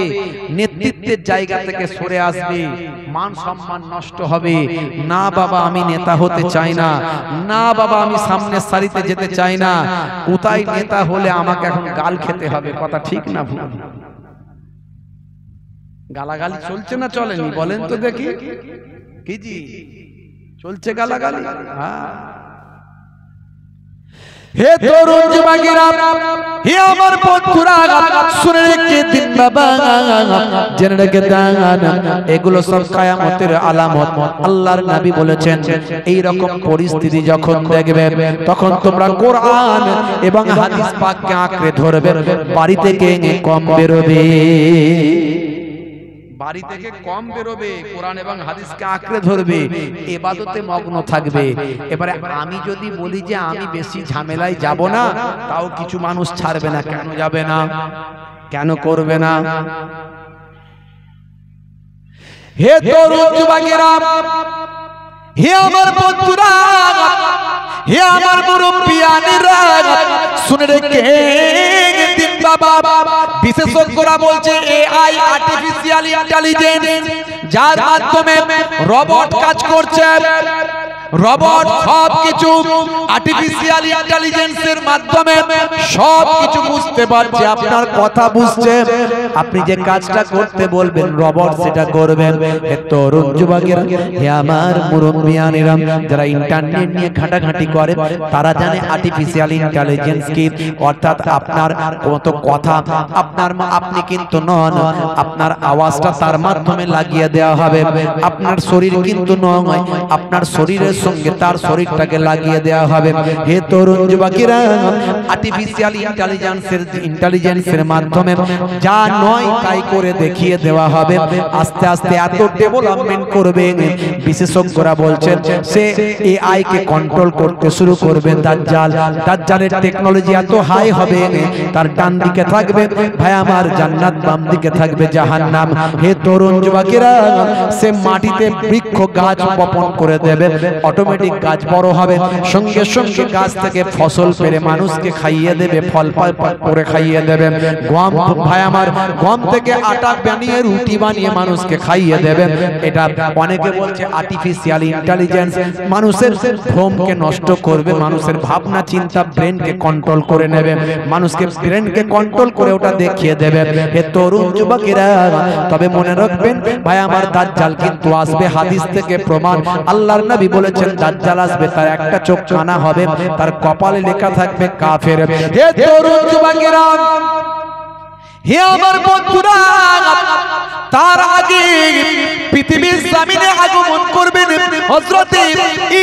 নেতৃত্বের জায়গা থেকে সরে আসবে, মান সম্মান নষ্ট হবে। না বাবা আমি নেতা হতে চাই না, না বাবা আমি সামনের সারিতে যেতে চাই না, কোথায় নেতা হলে আমাকে এখন গাল খেতে হবে। কথা ঠিক না ভুল? গালাগালি চলছে না চলেনি বলেন তো দেখি? কি জি চলছে গালাগালি? হ্যাঁ। হে তরুণ যুবকেরা, হে আমার বন্ধুরা, শুনে রেখে দিন বাবা, জেনে রেখে দেন, এগুলো সব কিয়ামতের আলামত। আল্লাহর নবী বলেছেন এই রকম পরিস্থিতি যখন দেখবে তখন তোমরা কোরআন এবং হাদিস পাককে আঁকড়ে ধরবে, বাড়ি থেকে কম বেরোবে, বাড়ি থেকে কম বেরোবে, কোরআন এবং হাদিসকে আঁকড়ে ধরবে, ইবাদতে মগ্ন থাকবে। এবারে আমি যদি বলি যে আমি বেশি ঝামেলায় যাব না, তাও কিছু মানুষ ছাড়বে না। কেন যাবে না? কেন করবে না? হে তরুণ যুবকেরা, হে আমার বন্ধুরা, হে আমার মুরব্বিয়ানেরা, শুনে রেখে দিন বাবা, বিশেষজ্ঞরা বলছে এআই, আর্টিফিশিয়াল ইন্টেলিজেন্স, যার মাধ্যমে রোবট কাজ করছে, রোবট সবকিছু আর্টিফিশিয়াল ইন্টেলিজেন্সের মাধ্যমে সবকিছু বুঝতে পারছে, আপনার কথা বুঝছে, আপনি যে কাজটা করতে বলবেন রোবট সেটা করবেন। তরুণ যুবকেরা, হে আমার মুরব্বিয়ানেরা, যারা ইন্টারনেট নিয়ে ঘাটাঘাটি করে তারা জানে আর্টিফিশিয়াল ইন্টেলিজেন্স কি, অর্থাৎ আপনার কত কথা, আপনি কিন্তু নন, আপনার আওয়াজটা তার মাধ্যমে লাগিয়ে দেওয়া হবে। আপনার শরীর কিন্তু নয়, আপনার শরীরের সঙ্গে তার শরীরটাকে লাগিয়ে দেওয়া হবে। হে তরুণ যুবকেরা, আর্টিফিশিয়াল ইন্টেলিজেন্সের মাধ্যমে যা নয় তাই করে দেখিয়ে দেওয়া হবে। আস্তে আস্তে এত ডেভেলপমেন্ট করবে, বিশেষজ্ঞরা বলছেন সে এআই কে কন্ট্রোল করতে শুরু করবে। দাজ্জালের টেকনোলজি এত হাই হবে, তার ডান দিকে থাকবে ভাই আমার জান্নাত, বাম দিকে থাকবে জাহান্নাম। হে তরুণ যুবকেরা, সে মাটিতে বৃক্ষ গাছ বপন করে দেবে, অটোমেটিক গাছ বড় হবে, সঙ্গে সঙ্গে গাছ থেকে ফসল পেরে মানুষকে খাইয়ে দেবে, ফল করে খাইয়ে দেবে। গম ভাই আমার, গম থেকে আটা বানিয়ে রুটি বানিয়ে মানুষকে খাইয়ে দেবে। এটা অনেকে বলছে আর্টিফিশিয়াল ইন্টেলিজেন্স মানুষের ভ্রমকে নষ্ট করবে, মানুষের ভাবনা চিন্তা ব্রেনকে কন্ট্রোল করে নেবে, মানুষকে ব্রেনকে কন্ট্রোল করে ওটা দেখিয়ে দেবে। হে তরুণ যুবকেরা, তবে মনে রাখবেন ভাই আমার, দাজ্জাল কিন্তু আসবে, হাদিস থেকে প্রমাণ। আল্লাহর নবী বলেছেন দাজ্জাল আসবে, তার একটা চোখ কানা হবে, তার কপালে লেখা থাকবে কাফের। হে তরুণ যুবকেরা, হে আমার বন্ধুরা, তার আগে পৃথিবীর জমিনে আগমন করবেন হযরত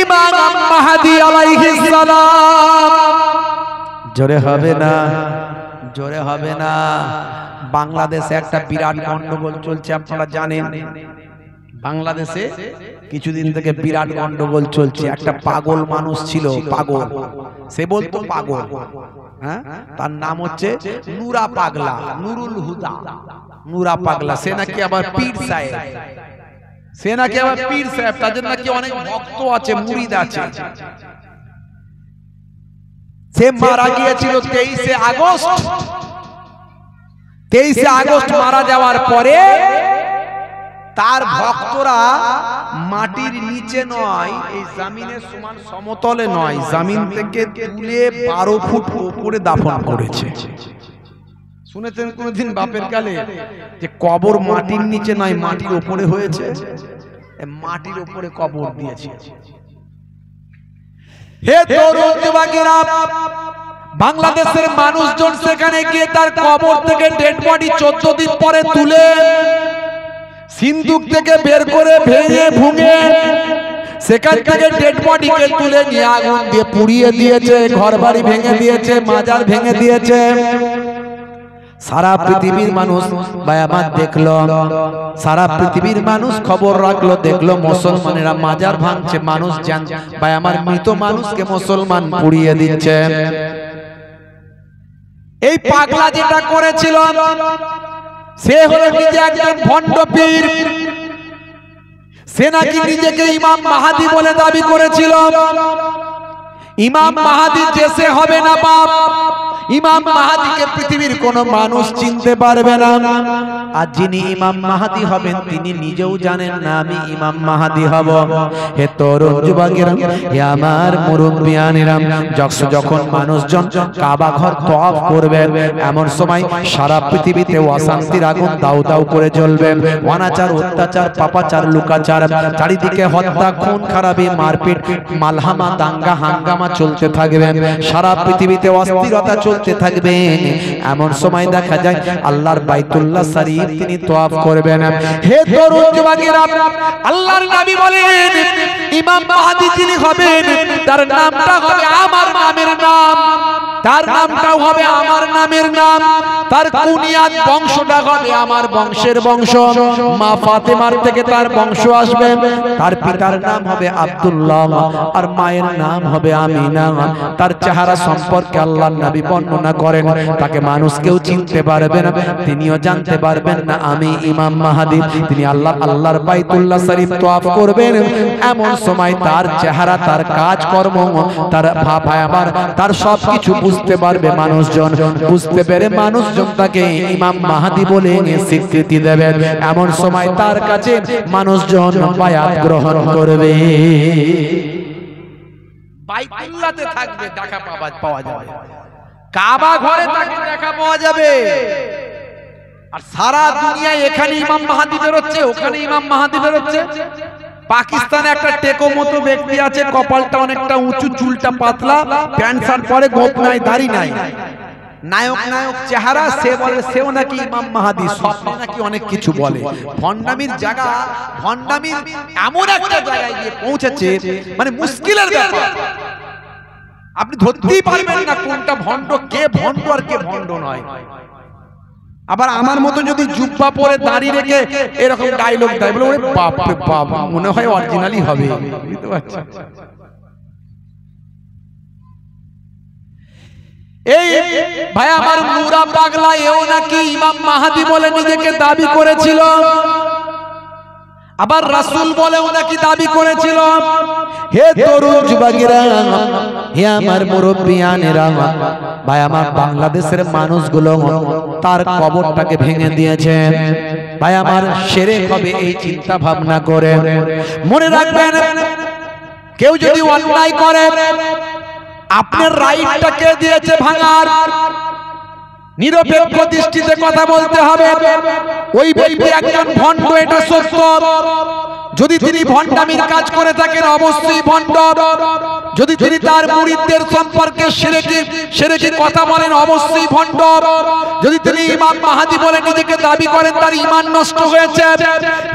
ইমাম মাহদী আলাইহিস সালাম। জোরে হবে না? জোরে হবে না? বাংলাদেশে একটা বিরাট গন্ডগোল চলছে, আপনারা জানেন। বাংলাদেশে কিছুদিন থেকে বিরাট গন্ডগোল চলছে। একটা পাগল মানুষ ছিল, পাগল, সে বলতো পাগল, হ্যাঁ, তার নাম হচ্ছে নুরা পাগলা, নুরুল হুদা, নুরা পাগলা। সে নাকি আবার পীর সাহেব, সে নাকি আবার পীর সাহেব, তাদের নাকি অনেক ভক্ত আছে, মুরিদ আছে। সে মারা গিয়েছিল 23শে আগস্ট 23 আগস্ট মারা যাওয়ার পরে তার ভক্তরা মাটির নিচে নয়, এই জমিনের সমান সমতলে নয়, জমিন থেকে তুলে 12 ফুট উপরে দাফন করেছে। শুনেছেন কোনদিন বাপের কালে যে কবর মাটির নিচে নয় মাটির উপরে হয়েছে? মাটির উপরে কবর দিয়েছে। হে তরুণ যুবকেরা, বাংলাদেশের মানুষজন সেখানে গিয়ে তার কবর থেকে ডেড বডি 14 দিন পরে তুলে সিন্দুক থেকে বের করে ভেঙে ভুঙে সেখান থেকে ডেড বডিকে তুলে নিয়ে আগুন দিয়ে পুড়িয়ে দিয়েছে, ঘরবাড়ি ভেঙে দিয়েছে, মাজার ভেঙে দিয়েছে। সারা পৃথিবীর মানুষ ভাই আমার দেখলো, সারা পৃথিবীর মানুষ খবর রাখলো, দেখলো মুসলমানেরা মাজার ভাঙছে, মানুষ জান ভাই আমার মৃত মানুষকে মুসলমান পুড়িয়ে দিচ্ছে। এই পাগলা যেটা করেছিল সে হলো নিজে একজন ভণ্ড পীর। সে নাকি নিজেকে ইমাম মাহাদি বলে দাবি করেছিল। ইমাম মাহাদি যে সে হবে না বাপ, ইমাম মাহাদিকে পৃথিবীর কোন মানুষ চিনতে পারবে না। আর যিনি ইমাম মাহাদি হবেন তিনি নিজেও জানেন না আমি ইমাম মাহাদি হব। হে তরুণ যুবকেরা, হে আমার মুরব্বিয়ানেরা, যখন মানুষজন কাবা ঘর তওয়াফ করবে এমন সময় সারা পৃথিবীতে অশান্তির আগুন দাউ দাউ করে জ্বলবে। অনাচার, অত্যাচার, পাপাচার, লুকাচার, চারিদিকে হত্যা, খুন খারাপি, মারপিট, মালহামা, দাঙ্গা হাঙ্গামা চলতে থাকবে। সারা পৃথিবীতে অস্থিরতা চলতে থাকবে। এমন সময় দেখা যায় আল্লাহর বাইতুল্লাহ শরীফ তিনি তওয়াফ করবেন। হে তরুণ যুবকেরা, আল্লাহর নবী বলেন ইমাম মাহদি যিনি হবেন তার নামটা হবে আমার নামের নাম, তার নামটাও হবে আমার নামের নাম, তার কুনিয়াত বংশটা হবে আমার বংশের বংশ। মা ফাতেমার থেকে তার বংশ আসবে। তার পিতার নাম হবে আব্দুল্লাহ আর মায়ের নাম হবে আমিনা। তার চেহারা সম্পর্কে আল্লাহর নবী বর্ণনা করেন তাকে মানুষ কেউ চিনতে পারবে না, তিনিও জানতে পারবেন না আমি ইমাম মাহাদি। তিনি আল্লাহর বাইতুল্লাহ শরীফ তওয়াফ করবেন। এমন সময় তার চেহারা, তার কাজকর্ম, তার ভাই আমার তার সবকিছু বুঝতে পারবে মানুষজন। বুঝতে পেরে মানুষজন তাকে ইমাম মাহাদি বলে স্বীকৃতি দেবে। এমন সময় তার কাছে মানুষজন বায়াত গ্রহণ করবে। বাইতুল্লাহতে থাকবে, দেখা পাওয়া যাবে, কাবা ঘরে তাকে দেখা পাওয়া যাবে। আর সারা দুনিয়ায় এখানে ইমাম মাহাদি বেরোচ্ছে, ওখানে ইমাম মাহাদি বেরোচ্ছে। পাকিস্তানে একটা টেকো মতো ব্যক্তি আছে, কপালটা অনেকটা উঁচু, চুলটা পাতলা, প্যান্ট শার্ট পরে, গোপ নাই, দাড়ি নাই, নায়ক নায়ক চেহারা। সে বলে সেও নাকি ইমাম মাহাদি, স্বপ্নে নাকি অনেক কিছু বলে। ভণ্ডামির জায়গা, ভণ্ডামির এমন একটা জায়গায় গিয়ে পৌঁছেছে মানে মুশকিলের ব্যাপার। আপনি ধরতেই পারবেন না কোনটা ভণ্ড, কে ভণ্ড আর কে ভণ্ড নয়। আবার আমার মতো যদি জুব্বা পরে দাঁড়িয়ে রেখে এরকম ডায়লগ দেয়, বলে ওরে বাপ রে বাপ, মনে হয় অরিজিনালি হবে। বুঝতে পারছেন? এই ভাই আমার মুরা পাগলা এও নাকি ইমাম মাহাদি বলে নিজেকে দাবি করেছিল, আবার রাসূল বলেও নাকি দাবি করেছিল। হে তরুণ যুবকেরা, হে আমার মুরব্বিয়ানেরা, ভাই আমার বাংলাদেশের মানুষগুলো তার কবরটাকে ভেঙে দিয়েছে। ভাই আমার শিরক হবে এই চিন্তা ভাবনা করে। মনে রাখবেন কেউ যদি অন্যায় করে আপনার রাইটটা কে দিয়েছে ভাঙার? নিরপেক্ষ দৃষ্টিতে কথা বলতে হবে। ওই ব্যক্তি একজন ভণ্ড, এটা সত্য। যদি তিনি ভণ্ডামির কাজ করে থাকেন অবশ্যই ভণ্ড। যদি তিনি তার মুরিদদের সম্পর্কে শিরকি কথা বলেন অবশ্যই ভণ্ড। যদি তিনি ইমাম মাহাদি বলে নিজেকে দাবি করেন তার ঈমান নষ্ট হয়েছে।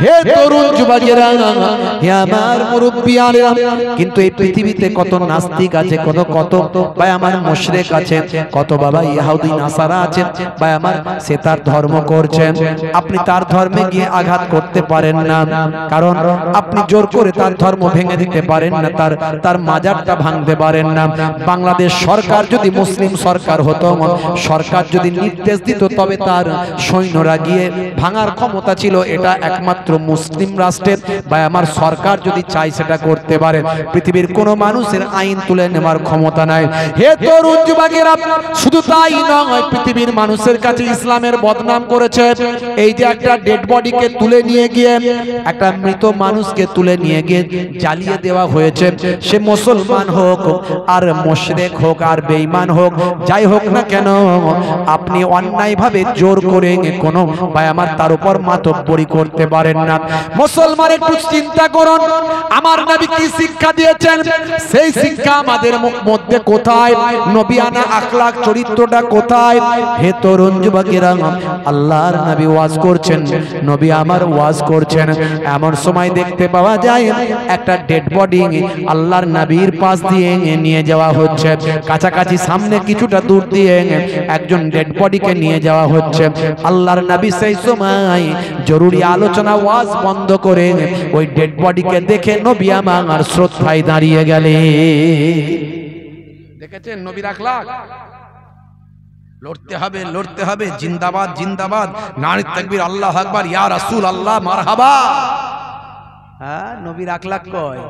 হে তরুণ যুবকেরা, হে আমার মুরব্বিয়ানেরা, কিন্তু এই পৃথিবীতে কত নাস্তিক আছে, কত ভাই আমার মুশরিক আছে, কত বাবা ইহুদি নাসারা আছে, ভাই আমার সে তার ধর্ম করছেন। আপনি তার ধর্মে গিয়ে আঘাত করতে পারেন না, কারণ আপনি জোর করে তার ধর্ম ভেঙে দিতে পারেন না, তার মাজারটা বাজারটা ভাঙতে পারেন না। বাংলাদেশ সরকার যদি মুসলিম সরকার হতো, সরকার যদি নির্দেশ দিত, তবে তার সৈন্যরা গিয়ে ভাঙার ক্ষমতা ছিল। এটা একমাত্র মুসলিম রাষ্ট্রের বা আমার সরকার যদি চাই সেটা করতে পারে। পৃথিবীর কোনো মানুষের আইন তুলে নেওয়ার ক্ষমতা নাই। হে তরুণ যুবকেরা, শুধু তাই নয়, পৃথিবীর মানুষের কাছে ইসলামের বদনাম করেছে। এই যে একটা ডেড বডিকে তুলে নিয়ে গিয়ে, একটা মৃত মানুষকে তুলে নিয়ে গিয়ে জ্বালিয়ে দেওয়া হয়েছে। সে মুসলমান হোক আর মুশরিক হোক আর বেঈমান হোক, যাই হোক না কেন, আপনি অন্যায়ভাবে জোর করে কোনো ভাই আমার তার উপর মাতব্বরি করতে পারেন না। মুসলমান একটু চিন্তা করুন, আমার নবী কি শিক্ষা দিয়েছেন, সেই শিক্ষা আমাদের মধ্যে কোথায়? নবিয়ানা আখলাক চরিত্রটা কোথায়? হে তরুণ যুবকেরা, আল্লাহর নবী ওয়াজ করছেন, নবী আমার ওয়াজ করছেন, এমন সময় দেখতে পাওয়া যায় একটা ডেড বডি আল্লাহর নবীর পাশ দিয়ে নিয়ে যাওয়া হচ্ছে। কাছাকাছি সামনে কিছুটা দূর দিয়ে একজন ডেড বডিকে নিয়ে যাওয়া হচ্ছে। আল্লাহর নবী সেই সময় জরুরি আলোচনা ওয়াজ বন্ধ করে ওই ডেড বডিকে দেখে নবী আমার শ্রদ্ধায় দাঁড়িয়ে গেলেন। দেখেছেন নবীর আখলাক? লড়তে হবে, লড়তে হবে, জিন্দাবাদ জিন্দাবাদ, নারী তাকবীর, আল্লাহু আকবার, ইয়া রাসূল আল্লাহ মারহাবা। হ্যাঁ, নবীর আখলাক কয়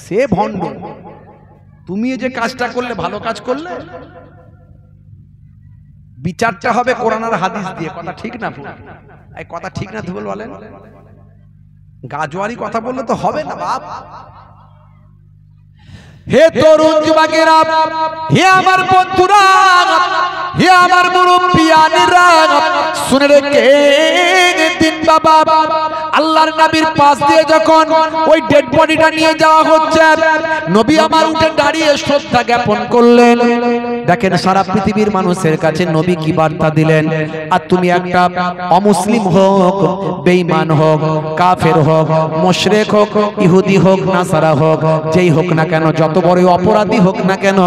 সে ভণ্ড। তুমি যে কাজটা করলে, ভালো কাজ করলে, বিচারটা হবে কোরআন আর হাদিস দিয়ে। কথা ঠিক না ভুল? এই কথা ঠিক না ভুল বলেন? গাজওয়ারি কথা বললে তো হবে না বাপ। হে তরুণ যুবকেরা, হে আমার বন্ধুরা, হে আমার মুরব্বিয়ানেরা, শুনে রেখে দিন বাবা, আল্লাহর নবীর পাশ দিয়ে যখন ওই ডেড বডিটা নিয়ে যাওয়া হচ্ছে, নবী আমার উঠে দাঁড়িয়ে শ্রদ্ধা জ্ঞাপন করলেন। দেখেন সারা পৃথিবীর মানুষের কাছে নবী কি বার্তা দিলেন। আর তুমি একটা অমুসলিম হোক, বেঈমান হোক, কাফের হোক, মুশরিক হোক, ইহুদি হোক, নাসারা হোক, যেই হোক না কেন, যত বড় অপরাধী হোক না কেন,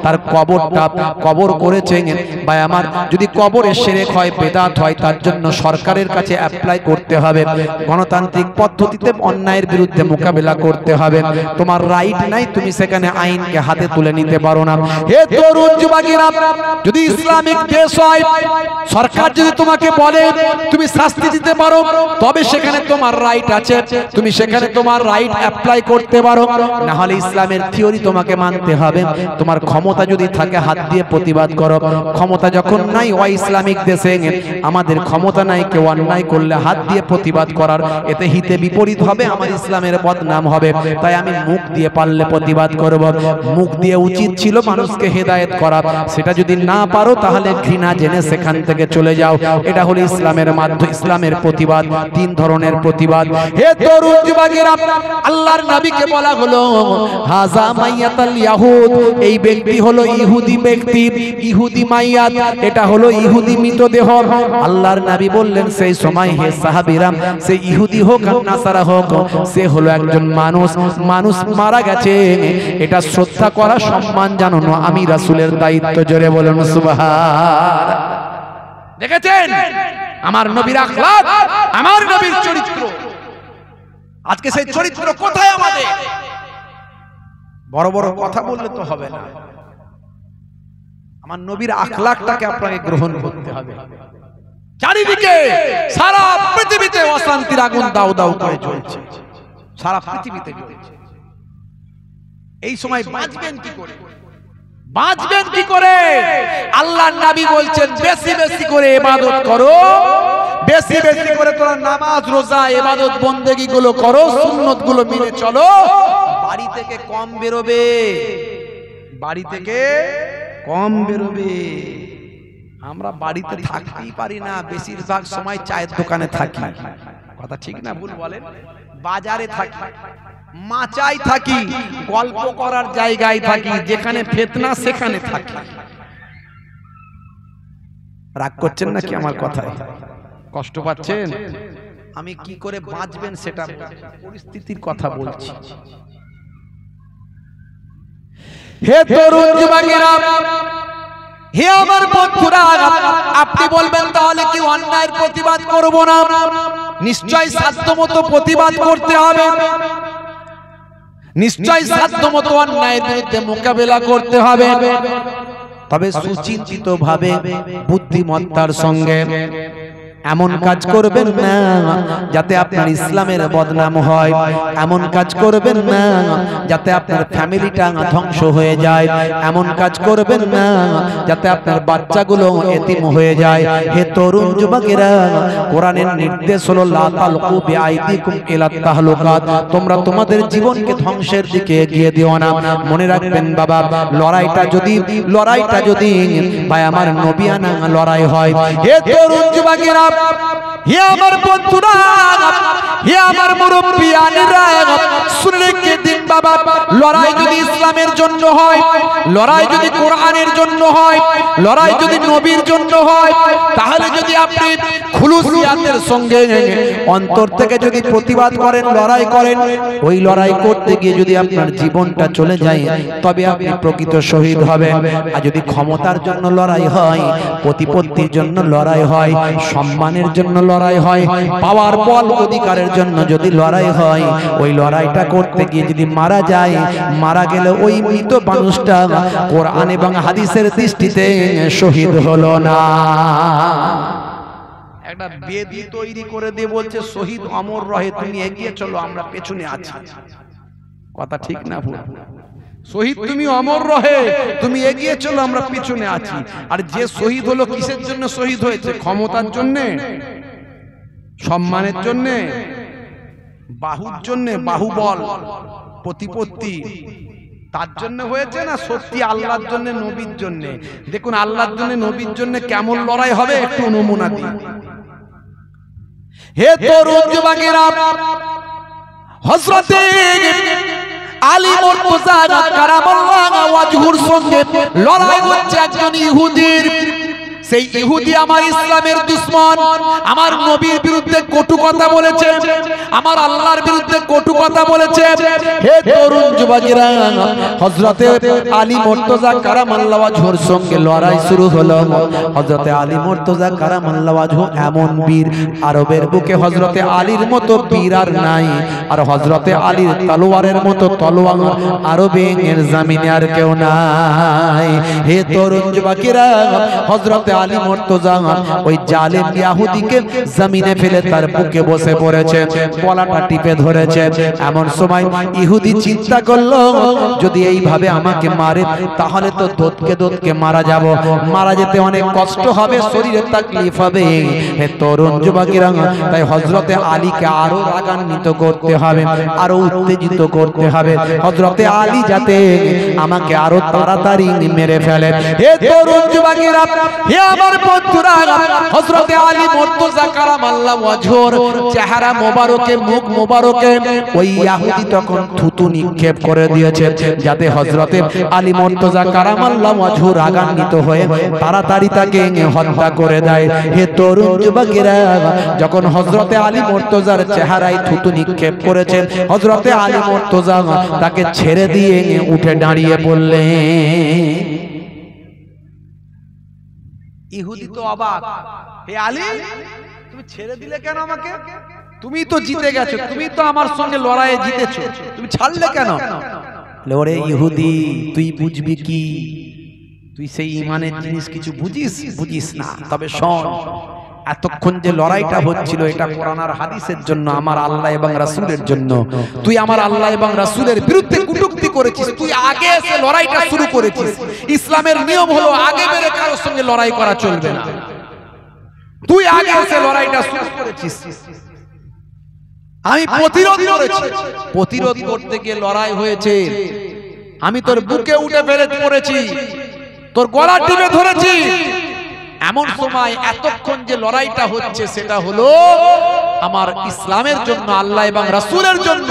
তার কবরটা কবর করেছেন ভাই আমার, যদি কবরে শিরক হয়, বেদাত হয়, তার জন্য সরকারের কাছে অ্যাপ্লাই করতে হবে। গণতান্ত্রিক পদ্ধতিতে অন্যায়ের বিরুদ্ধে মোকাবেলা করতে হবে। তোমার রাইট নাই, তুমি সেখানে আইনকে হাতে তুলে নিতে পারো না। হে তরুণ যুবকেরা, যদি ইসলামিক দেশ হয়, সরকার যদি তোমাকে বলে তুমি শাস্তি দিতে পারো, তবে সেখানে তোমার রাইট আছে, তুমি সেখানে তোমার রাইট অ্যাপ্লাই করতে পারো। না হলে ইসলামের থিওরি তোমাকে মানতে হবে। তোমার ক্ষমতা যদি থাকে, হাত দিয়ে প্রতিবাদ করো। ক্ষমতা যখন নাই, ওই ইসলামিক দেশে আমাদের ক্ষমতা নাই, কেউ অন্যায় করলে হাত দিয়ে প্রতিবাদ করার, এতে হিতে বিপরীত হবে, আমার ইসলামের বদনাম হবে। তাই আমি মুখ দিয়ে পারলে প্রতিবাদ করব। মুখ দিয়ে উচিত ছিল মানুষকে হেদায়েত করা, সেটা যদি না পারো তাহলে ঘৃণা জেনে সেখান থেকে চলে যাও। এটা হলো ইসলামের মাধ্যম, ইসলামের প্রতিবাদ। তিন ধরনের প্রতিবাদ। হে তরুণ যুবকেরা, আল্লাহর নবীকে বলা হলো হাজা মাইয়াতাল ইয়াহুদ, এই ব্যক্তি হলো ইহুদি ব্যক্তি, ইহুদি মাইয়াত, এটা হলো ইহুদি মৃতদেহ। আল্লাহর নবী বললেন সেই সময়, হে সাহাবীরা, সে ইহুদি হোক আর নাসারা হোক, সে হলো একজন মানুষ, মানুষ মারা গেছে, এটা শ্রদ্ধা করা, সম্মান জানানো আমি রাসূলের দায়িত্ব। জোরে বলুন সুবহান। দেখেছেন আমার নবীর আখলাক, আমার নবীর চরিত্র। আজকে সেই চরিত্র কোথায় আমাদের? বড় বড় কথা বললে তো হবে না, আমার নবীর আখলাকটাকে আপনাকে গ্রহণ করতে হবে। চারিদিকে সারা পৃথিবীতে অশান্তির আগুন দাউ দাউ করে জ্বলছে, সারা পৃথিবীতে জ্বলছে। এই সময় বাঁচবেন কি করে? বাঁচবেন কি করে? আল্লাহর নবী বলছেন বেশি বেশি করে ইবাদত করো, বেশি বেশি করে তোমরা নামাজ, রোজা, ইবাদত, বন্দেগী গুলো করো, সুন্নত গুলো মেনে চলো। বাড়ি থেকে কম বেরোবে, বাড়ি থেকে কম বেরোবে। আমরা বাড়িতে থাকতেই পারি না, বেশিরভাগ সময় চায়ের দোকানে থাকি। কথা ঠিক না ভুল বলেন? বাজারে থাকি, মাচায় থাকি, গল্প করার জায়গায় থাকি, যেখানে ফিতনা সেখানে থাকি। রাগ করছেন নাকি আমার কথায়? কষ্ট পাচ্ছেন? আমি কি করে বাঁচবেন সেটা পরিস্থিতির কথা বলছি। হে তরুণ যুবকেরা, হে আমার বন্ধুরা, আপনি বলবেন তাহলে কি অন্যায়ের প্রতিবাদ করব না? নিশ্চয়ই সাধ্যমতো প্রতিবাদ করতে হবে। নিশ্চয় সাধ্যমতো অন্যায়ের বিরুদ্ধে মোকাবেলা করতে হবে, তবে সুচিন্তিত ভাবে বুদ্ধিমত্তার সঙ্গে। এমন কাজ করবেন না যাতে আপনার ইসলামের বদনাম হয়, এমন কাজ করবেন না যাতে আপনার ফ্যামিলিটা ধ্বংস হয়ে যায়, এমন কাজ করবেন না যাতে আপনার বাচ্চাগুলো এতিম হয়ে যায়। হে তরুণ যুবকেরা, কোরআনের নির্দেশ হলো লা তালকু বিআইদিকুম ইলাত তাহলুকাত, তোমরা তোমাদের জীবনকে ধ্বংসের দিকে এগিয়ে দিও না। মনে রাখবেন বাবা, লড়াইটা যদি ভাই আমার নবিয়ানা লড়াই হয়, হে তরুণ যুবকেরা, হে আমার বন্ধুরা, হে আমার মুরব্বিয়ানেরা, শুনে রেখে দিন বাবা, লড়াই যদি ইসলামের জন্য হয়, লড়াই যদি কোরআনের জন্য হয়, লড়াই যদি নবীর জন্য হয়, তাহলে যদি আপনি খুলুসিয়াতের সঙ্গে অন্তর থেকে যদি প্রতিবাদ করেন, লড়াই করেন, ওই লড়াই করতে গিয়ে যদি আপনার জীবনটা চলে যায়, তবে আপনি প্রকৃত শহীদ হবেন। আর যদি ক্ষমতার জন্য লড়াই হয়, প্রতিপত্তির জন্য লড়াই হয়, সম্মানের জন্য লড়াই হয়, পাওয়ার বল অধিকারের জন্য যদি লড়াই হয়, ওই লড়াইটা করতে গিয়ে যদি মারা যায়, মারা গেলে ওই মৃত মানুষটা কোরআন এবং হাদিসের দৃষ্টিতে শহীদ হলো না। একটা বেদি তৈরি করে দিয়ে বলছে শহীদ অমর রহে, তুমি এগিয়ে চলো, আমরা পেছনে আছি। কথা ঠিক না ভুল? শহীদ তুমি অমর রহে, তুমি এগিয়ে চলো, আমরা পিছনে আছি। আর যে শহীদ হলো কিসের জন্য শহীদ হয়েছে? ক্ষমতার জন্য, সম্মানের জন্য, বাহুর জন্য, বাহুবল, প্রতিপত্তি, তার জন্য হয়েছে না সত্যি আল্লাহর জন্য, নবীর জন্য? দেখুন আল্লাহর জন্য, নবীর জন্য কেমন লড়াই হবে একটু নমুনা দিই। হে তরুণ যুবকেরা, হযরতে আলী মুর্তজা কারামাল্লাহু ওয়াজহুর সঙ্গে লড়াই হচ্ছে একজন ইহুদির। সেই ইহুদি আমার ইসলামের দুশমন, আমার নবীর বিরুদ্ধে কটু কথা বলেছে, আমার আল্লাহর বিরুদ্ধে কটু কথা বলেছে। হে তরুণ যুবকেরা, হযরতে আলী মুর্তজা কারামাল্লাহু ওয়াজহুর সঙ্গে লড়াই শুরু হলো। হযরতে আলী মুর্তজা কারামাল্লাহু ওয়াজহু এমন বীর, আরবের বুকে হযরতে আলীর মতো বীর আর নাই, আর হযরতে আলীর তলোয়ারের মতো তলোয়ার আরবের জমিনে আর কেউ নাই। হে তরুণ যুবকেরা, হযরতে আলী মুর্তজা ওই জালেম ইহুদিকে জমিনে ফেলে তার বুকে বসে পড়েছে, গলাটা টিপে ধরেছে। এমন সময় ইহুদি চিন্তা করলো, যদি এইভাবে আমাকে মারে তাহলে তো দোতকে মারা যাব, মারা যেতে অনেক কষ্ট হবে, শরীরে তাকলিফ হবে। হে তরুণ যুবকেরা, তাই হযরতে আলীকে আরো রাগান্বিত করতে হবে, আরো উত্তেজিত করতে হবে, হযরতে আলী যাতে আমাকে আরো তাড়াতাড়ি মেরে ফেলে। হে তরুণ যুবকেরা, হে আমার বন্ধুরা, হযরতে আলী মুর্তজা কারামাল্লাহু ওয়াজহুর চেহারা মোবারকে, মুখ মোবারকে ওই ইহুদি তখন থুতু নিক্ষেপ করে দিয়েছে, যাতে হযরতে আলী মুর্তজা কারামাল্লাহু ওয়াজহু রাগান্বিত হয়ে তাড়াতাড়ি তাকে হত্যা করে দেয়। হে তরুণ যুবকেরা, যখন হযরতে আলী মুর্তজার চেহারায় থুতু নিক্ষেপ করেছেন, হযরতে আলী মুর্তজা তাকে ছেড়ে দিয়ে উঠে দাঁড়িয়ে পড়লেন। ইহুদি তো অবাক, হে আলী, তুমি ছেড়ে দিলে কেন আমাকে? তুমি তো জিতে গেছো, তুমি তো আমার সঙ্গে লড়াইয়ে জিতেছো, তুমি ছাড়লে কেন? ওরে ইহুদি, তুই বুঝবি কি? তুই সেই ঈমানের জিনিস কিছু বুঝিস না। তবে শোন, এতক্ষণ যে লড়াইটা হচ্ছিল এটা কোরআন আর হাদিসের জন্য, আমার আল্লাহ এবং রাসূলের জন্য। তুই আমার আল্লাহ এবং রাসূলের বিরুদ্ধে কটূক্তি করেছিস, তুই আগে এসে লড়াইটা শুরু করেছিস। ইসলামের নিয়ম হলো আগে বেরে কারোর সঙ্গে লড়াই করা চলবে না, তুই আগে এসে লড়াইটা শুরু করেছিস। আমি প্রতিরোধ করেছি, প্রতিরোধ করতে গিয়ে লড়াই হয়েছে, আমি তোর বুকে উঠে পড়েছি, তোর গলা টিপে ধরেছি। এমন সময় এতক্ষণ যে লড়াইটা হচ্ছে সেটা হলো আমার ইসলামের জন্য, আল্লাহ এবং রাসূলের জন্য,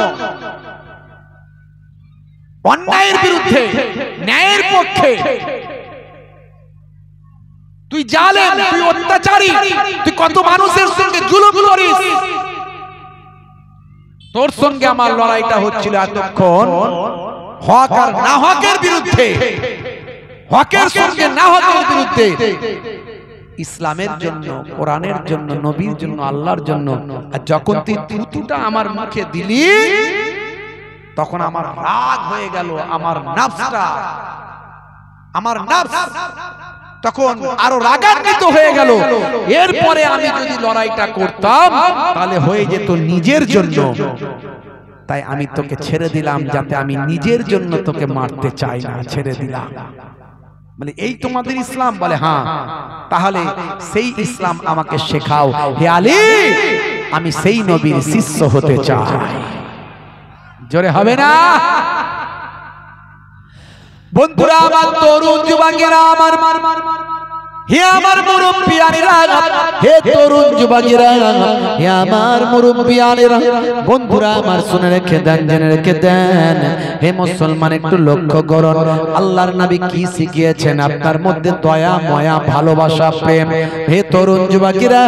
অন্যায়ের বিরুদ্ধে, ন্যায়ের পক্ষে। তুই জালেম, তুই অত্যাচারী, তুই কত মানুষের সঙ্গে জুলুম করিস, তোর সঙ্গে আমার লড়াইটা হচ্ছিল এতক্ষণ হক আর না হকের বিরুদ্ধে, হকের সঙ্গে না হকের বিরুদ্ধে, ইসলামের জন্য, কোরআনের জন্য, নবীর জন্য, আল্লাহর জন্য। আর যখন তুই থুতুটা আমার মুখে দিলি, তখন আমার রাগ হয়ে গেল, আমার নাফসটা, আমার নাফস তখন আরো রাগান্বিত হয়ে গেল। এরপরে আমি যদি লড়াইটা করতাম তাহলে হয়ে যেত নিজের জন্য, তাই আমি তোকে ছেড়ে দিলাম, যাতে আমি নিজের জন্য তোকে মারতে চাই না, ছেড়ে দিলাম। বলে এই তোমাদের ইসলাম? বলে হ্যাঁ। তাহলে সেই ইসলাম আমাকে শেখাও হে আলী, আমি সেই নবীর শিষ্য হতে চাই। জোরে হবে না? বন্ধুরা আমার, তরুণ যুবকেরা আমার, হে আমার মুরব্বিয়ানেরা, হে তরুণ যুবকেরা, হে আমার মুরব্বিয়ানেরা, বন্ধুরা আমার শুনে রেখে দেন, জেনে রেখে দেন। হে মুসলমান, একটু লক্ষ্য করুন আল্লাহর নবী কি শিখিয়েছেন আপনার মধ্যে, দয়া মায়া ভালোবাসা প্রেম। হে তরুণ যুবকেরা,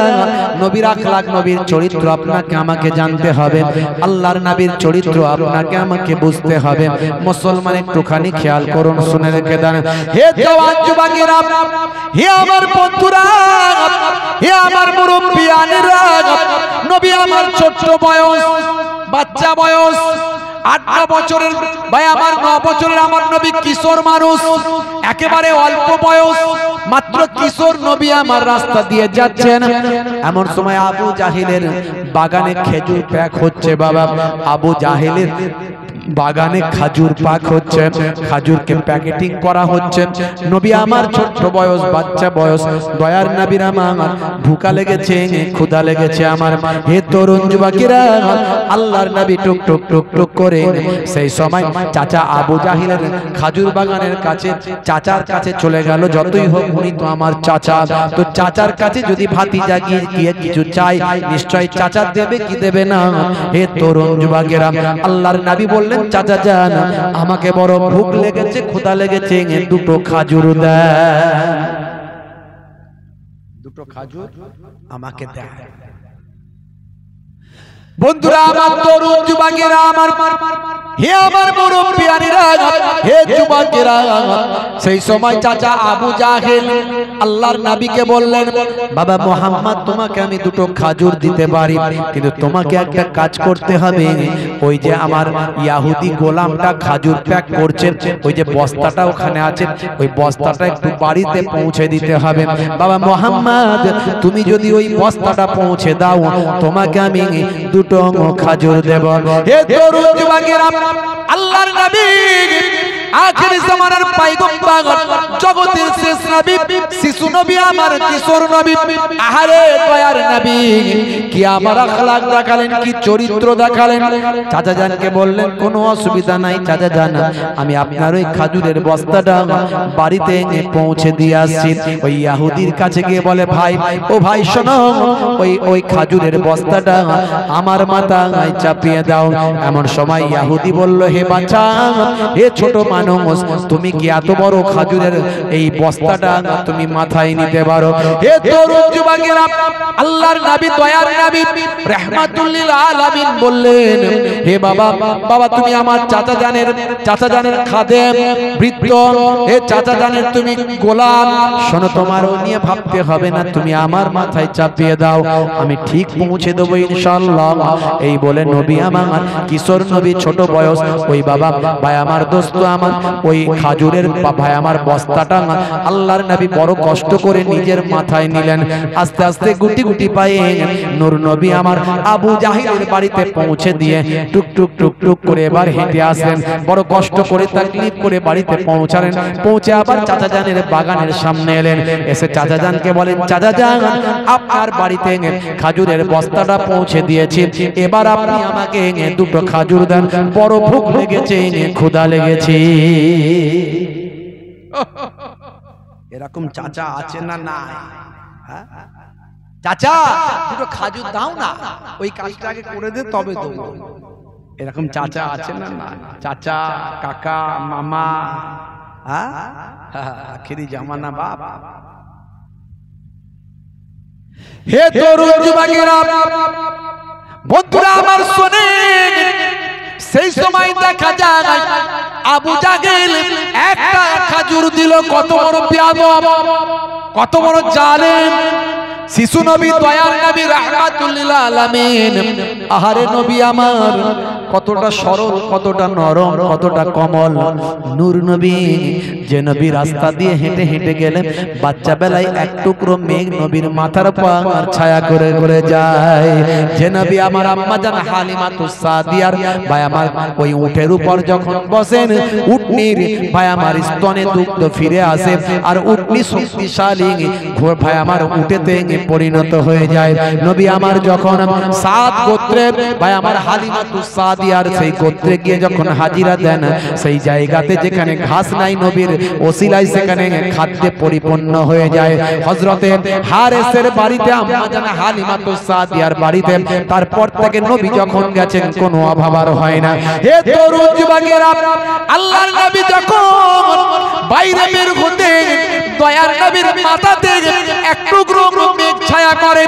নবীর আখলাক, নবীর চরিত্র আপনাকে আমাকে জানতে হবে, আল্লাহর নবীর চরিত্র আপনাকে আমাকে বুঝতে হবে। মুসলমান একটুখানি খেয়াল করুন, শুনে রেখে দেন। হে জওয়ান যুবকেরা, হে আমার বন্ধুরা, হে আমার মুরব্বিয়ানেরা, নবী আমার ছোট্ট বয়স, বাচ্চা বয়স, 8 বছরের ভাই আমার, 9 বছরের আমার নবী কিশোর মানুষ, একেবারে অল্প বয়স, মাত্র কিশোর নবী আমার রাস্তা দিয়ে যাচ্ছেন। এমন সময় আবু জাহিলের বাগানে খেজুর প্যাক হচ্ছে। বাবা, আবু জাহিলের বাগানে খাজুর পাক হচ্ছে, খাজুরকে প্যাকেটিং করা হচ্ছে। নবী আমার ছোট্ট বয়স, বাচ্চা বয়স, দয়ার নবীর আমার ভুকা লেগেছে, ক্ষুধা লেগেছে আমার। হে তরুণ যুবকেরা, আল্লাহর নবী টুক টুক টুক টুক করে সেই সময় চাচা আবু জাহিলের খাজুর বাগানের কাছে, চাচার কাছে চলে গেল। যতই হোক উনি তো আমার চাচা, তো চাচার কাছে যদি ভাতিজা গিয়ে কিছু চাই, নিশ্চয় চাচা দেবে কি দেবে না? হে তরুণ যুবকেরা, আল্লাহর নবী বললেন, চাচা যান, আমাকে বড় ভুক লেগেছে, ক্ষুধা লেগেছে, 2টো খাজুর দেন, 2টো খাজুর আমাকে দেন। বন্ধুরা আমার, তরুণ যুবকেরা আমার, হে আমার মুরব্বিয়ানেরা, হে যুবকেরা, সেই সময় চাচা আবু জাহেল আল্লাহর নবীকে বললেন, বাবা মুহাম্মদ, তোমাকে আমি 2টো খাজুর দিতে পারি, কিন্তু তোমাকে একটা কাজ করতে হবে। ওই যে আমার ইহুদি গোলামটা খাজুর প্যাক করছে, ওই যে বস্তাটা ওখানে আছে, ওই বস্তাটা একটু বাড়িতে পৌঁছে দিতে হবে। বাবা মুহাম্মদ, তুমি যদি ওই বস্তাটা পৌঁছে দাও, তোমাকে আমি 2টো খাজুর দেব। হে তরুণ যুবকেরা, আল্লাহর নবী আখির জামানার পয়গম্বর, জগতের শেষ নবী, শিশু নবী আমার, কিশোর নবী, আহারে দয়ার নবী, কি আমার আখলাক দেখালেন, কি চরিত্র দেখালেন। চাচা জানকে বললেন, কোনো অসুবিধা নাই চাচা জান, আমি আপনার ওই খাজুরের বস্তাটা বাড়িতে পৌঁছে দিয়ে আসছি। ওই ইহুদির কাছে গিয়ে বলে, ভাই, ও ভাই শোনো, ওই খাজুরের বস্তাটা আমার মাথায় চাপিয়ে দাও। এমন সময় ইহুদি বলল, হে বাচ্চা, হে ছোট মানুষ, তুমি কি এত বড় খাজুরের এই বস্তাটা তুমি মাথায় নিতে পারো? হে তরুণ যুবকেরা, আল্লাহর নবী, দয়ার নবী, রাহমাতুল লিল আলামিন বললেন, হে বাবা, বাবা তুমি আমার চাচা জানের খাদেম, বৃদ্ধ, হে চাচা জানের তুমি গোলাম, শোনো, তোমার ও নিয়ে ভাবতে হবে না, তুমি আমার মাথায় চাপিয়ে দাও, আমি ঠিক পৌঁছে দেবো ইনশাআল্লাহ। এই বলে নবী আমার, কিশোর নবী, ছোট বয়স, ওই বাবা, ভাই আমার, দোস্ত আমার, ওই খাজুরের ভাই আমার বস্তাটা আল্লাহর নবী বড় কষ্ট করে নিজের মাথায় নিলেন। আস্তে আস্তে গুটি গুটি পায়ে নূর নবী আমার আবু জাহিলের বাড়িতে পৌঁছে দিয়ে টুক টুক টুক টুক করে এবার হেঁটে আসলেন। বড় কষ্ট করে তাকলিফ করে বাড়িতে পৌঁছালেন। পৌঁছে আবার চাচা জানের বাগানের সামনে এলেন। এসে চাচা জানকে বলেন, চাচা জান, আপনার বাড়িতে খাজুরের বস্তাটা পৌঁছে দিয়েছি, এবার আপনি আমাকে 2টো খাজুর দেন, বড় ভুক লেগেছে, ক্ষুধা লেগেছে। এরকম চাচা আছে না? নাই? চাচা 2টো খাজুর দাও না, ওই কাজটাকে করে দে, তবে দেবো। এরকম চাচা আছে না? না। চাচা, কাকা, মামা, আখেরি জামানা বাপ। হে তরুণ যুবকেরা, বন্ধুরা আমার শোনেন, সেই সময় দেখা যায় আবু জাহেল একটা খাজুর দিল, কত বড় বেয়াদব, কত বড় জালেম। শিশু নবী, দয়ার নবী, রাহমাতুল লিল আলামিন, আহারে নবী আমার, কতটা সরল, কতটা নরম, কতটা কমল। নূর নবী, যে নবী রাস্তা দিয়ে হেঁটে হেঁটে গেলেন, বাচ্চা বেলায় এক টুকরো মেঘ নবীর মাথার পর ছায়া করে করে যায়। যে নবী আমার আম্মা জান হালিমাতুস সাদিয়ার ভাই আমার ওই উটের উপর যখন বসেন, উটনির ভাই আমার স্তনে দুগ্ধ ফিরে আসে, আর উটনি শক্তিশালী ভাই আমার উটেতে পরিণত হয়ে যায়। নবী আমার যখন 7 গোত্রের ভাই আমার হালিমাতুস সাদিয়ার সেই গোত্রে গিয়ে যখন হাজিরা দেন, সেই জায়গাতে যেখানে ঘাস নাই, নবীর ওসিলায় সেখানে খাদ্যে পরিপূর্ণ হয়ে যায়। হযরতে হারেসের বাড়িতে আম্মা জান হালিমাতুস সাদিয়ার বাড়িতে তারপর থেকে নবী যখন গেছেন কোনো অভাব আর হয় না। হে তরুণ যুবকেরা, আল্লাহর নবী যখন বাইরে বের হতেন, দয়ার নবীর মাথাতে এক টুকরো মেঘ ছায়া করে।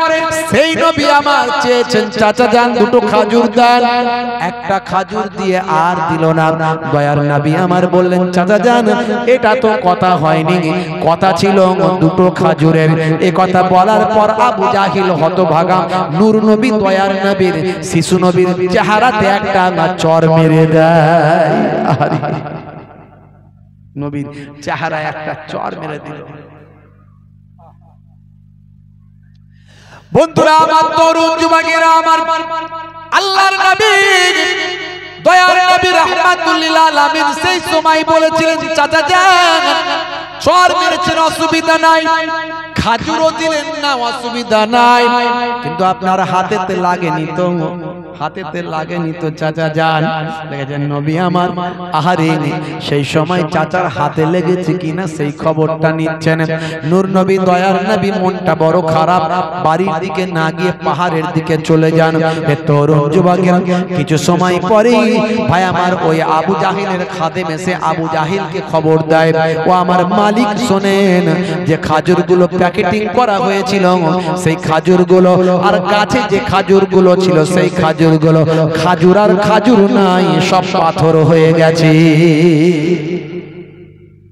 সেই নবী আমার চেয়েছেন চাচা যান দুটো খাজুর দেন, একটা খাজুর দিয়ে আর দিল না। দয়ার নবী আমার বললেন চাচা যান এটা তো কথা হয়নি, কথা ছিল দুটো খাজুরের। এ কথা বলার পর আবু জাহিল হতভাগা নূর নবী দয়ার নবীর শিশু নবীর চেহারাতে একটা চর মেরে দেয়। আরে নবীর চেহারায় একটা চর মেরে দিল। বন্ধুরা আমার, তরুণ যুবকেরা আমার, আল্লাহর নবী দয়ার নবী রাহমাতুল লিল আলামিন সেই সময় বলেছিলেন চাচা যান চর মেরেছেন অসুবিধা নাই, খাজুরও দিলেন না অসুবিধা নাই, কিন্তু আপনার হাতেতে লাগেনি তো, হাতেতে লাগেনি তো চাচা যান। দেখেছেন নবী আমার আহারে সেই সময় চাচার হাতে লেগেছে কিনা সেই খবরটা নিচ্ছেন। নূর নবী দয়ার নবী মনটা বড় খারাপ, বাড়ির দিকে না গিয়ে পাহাড়ের দিকে চলে যান। হে তরুণ যুবকেরা, কিছু সময় পরেই ভাই আমার ওই আবু জাহিলের খাদেম এসে আবু জাহিলকে খবর দেয়, ও আমার মালিক শোনেন যে খাজুরগুলো প্যাকেটিং করা হয়েছিল, সেই খাজুরগুলো আর গাছে যে খাজুরগুলো ছিল সেই খাজুরগুলো খাজুর আর খাজুর নাই, সব পাথর হয়ে গেছে।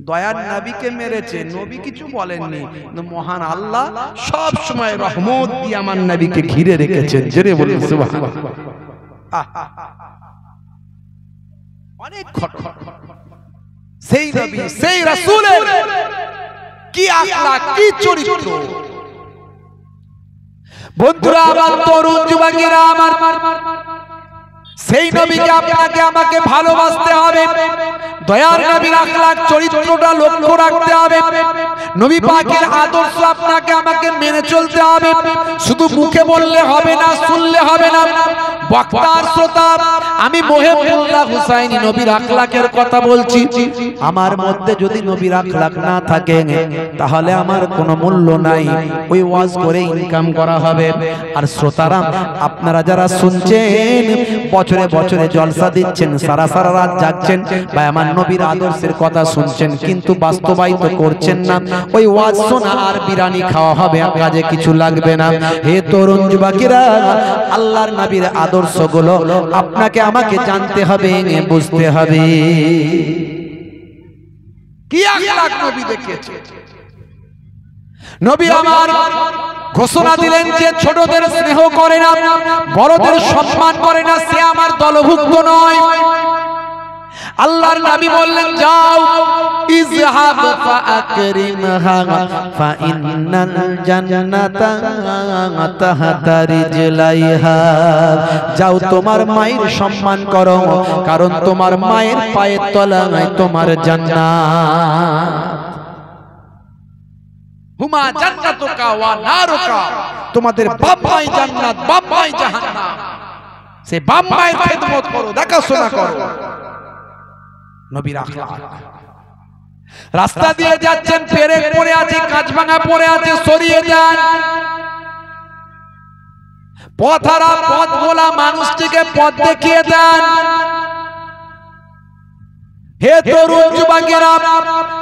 দয়ার নবীকে মেরেছে, নবী কিছু বলেননি, মহান আল্লাহ সব সময় রহমত দিয়ে আমার নবীকে ঘিরে রেখেছেন। জোরে বলুন সুবহানাল্লাহ। অনেক ঘটনা, সেই নবী সেই রাসূলের কি আখলাক, কি চরিত্র। বন্ধুরা আমার, তরুণ যুবকেরা আমার, সেই নবীকে আপনাকে আমাকে ভালোবাসতে হবে, দয়ার নবীর আখলাক চরিত্রটা লক্ষ্য রাখতে হবে, নবী পাকের আদর্শ আপনাকে আমাকে মেনে চলতে হবে। শুধু মুখে বললে হবে না, শুনলে হবে না। বক্তা আর শ্রোতা, আমি মহিবুল্লাহ হুসাইনি নবীর আখলাকের কথা বলছি। আমার মধ্যে যদি নবীর আখলাক না থাকে তাহলে আমার কোনো মূল্য নাই, ওই ওয়াজ করে ইনকাম করা হবে। আর শ্রোতারা, আপনারা যারা শুনছেন, বছরে বছরে জলসা দিচ্ছেন, সারা সারা রাত জাগছেন, ভাই আমার নবীর আদর্শের কথা শুনছেন, কিন্তু বাস্তবায়িত করছেন না। ওই ওয়াজ শোনা আর বিরিয়ানি খাওয়া হবে, কাজে কিছু লাগবে না। হে তরুণ যুবকেরা, আল্লাহর নবীর আদর্শগুলো আপনাকে আমাকে জানতে হবে, বুঝতে হবে। কি আখলাক নবী দেখিয়েছে। নবী আমার ঘোষণা দিলেন যে ছোটদের স্নেহ করে না, বড়দের সম্মান করে না, সে আমার দলভুক্ত নয়। আল্লাহর নবী বললেন যাও, ইযহাব ফাআকরিমহা ফাইন্নাল জান্নাতা তাহতা রিজলাইহা। যাও তোমার মায়ের সম্মান করো, কারণ তোমার মায়ের পায়ের তলায় তোমার জান্নাত। হুমা জান্নাতুকা ওয়া নারুকা, তোমাদের বাপ মাই জান্নাত, বাপ মাই জাহান্নাম। সে বাপ মায়ের খেদমত করো, দেখাশোনা করো। নবীর আখলাক। রাস্তা দিয়ে যাচ্ছেন, পেরেক পড়ে আছে, কাঁচভাঙা পড়ে আছে, সরিয়ে যান। পথহারা পথ ভোলা মানুষটিকে পথ দেখিয়ে দেন। হে তরুণ যুবকেরা,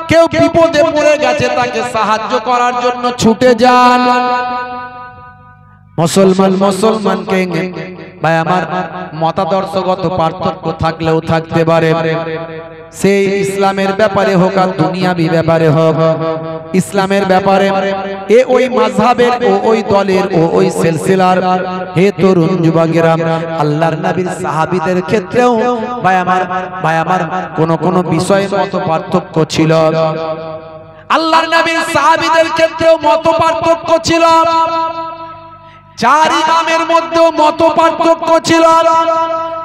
কেউ বিপদে পড়ে গেছে, তাকে সাহায্য করার জন্য ছুটে যান। মুসলমানকে ভাই আমার মতাদর্শগত পার্থক্য থাকলেও থাকতে পারে, সেই ইসলামের ব্যাপারে হোক আর দুনিয়াবি ব্যাপারে হোক, ইসলামের ব্যাপারে এ ওই মাযহাবের ও ওই দলের ও ওই সিলসিলার। হে তরুণ যুবকেরা, আল্লাহর নবীর সাহাবীদের ক্ষেত্রেও ভাই আমার কোন বিষয়ে মত পার্থক্য ছিল। আল্লাহর নবীর সাহাবীদের ক্ষেত্রেও মত পার্থক্য ছিল। চার ইমামের মধ্যেও মত পার্থক্য ছিল,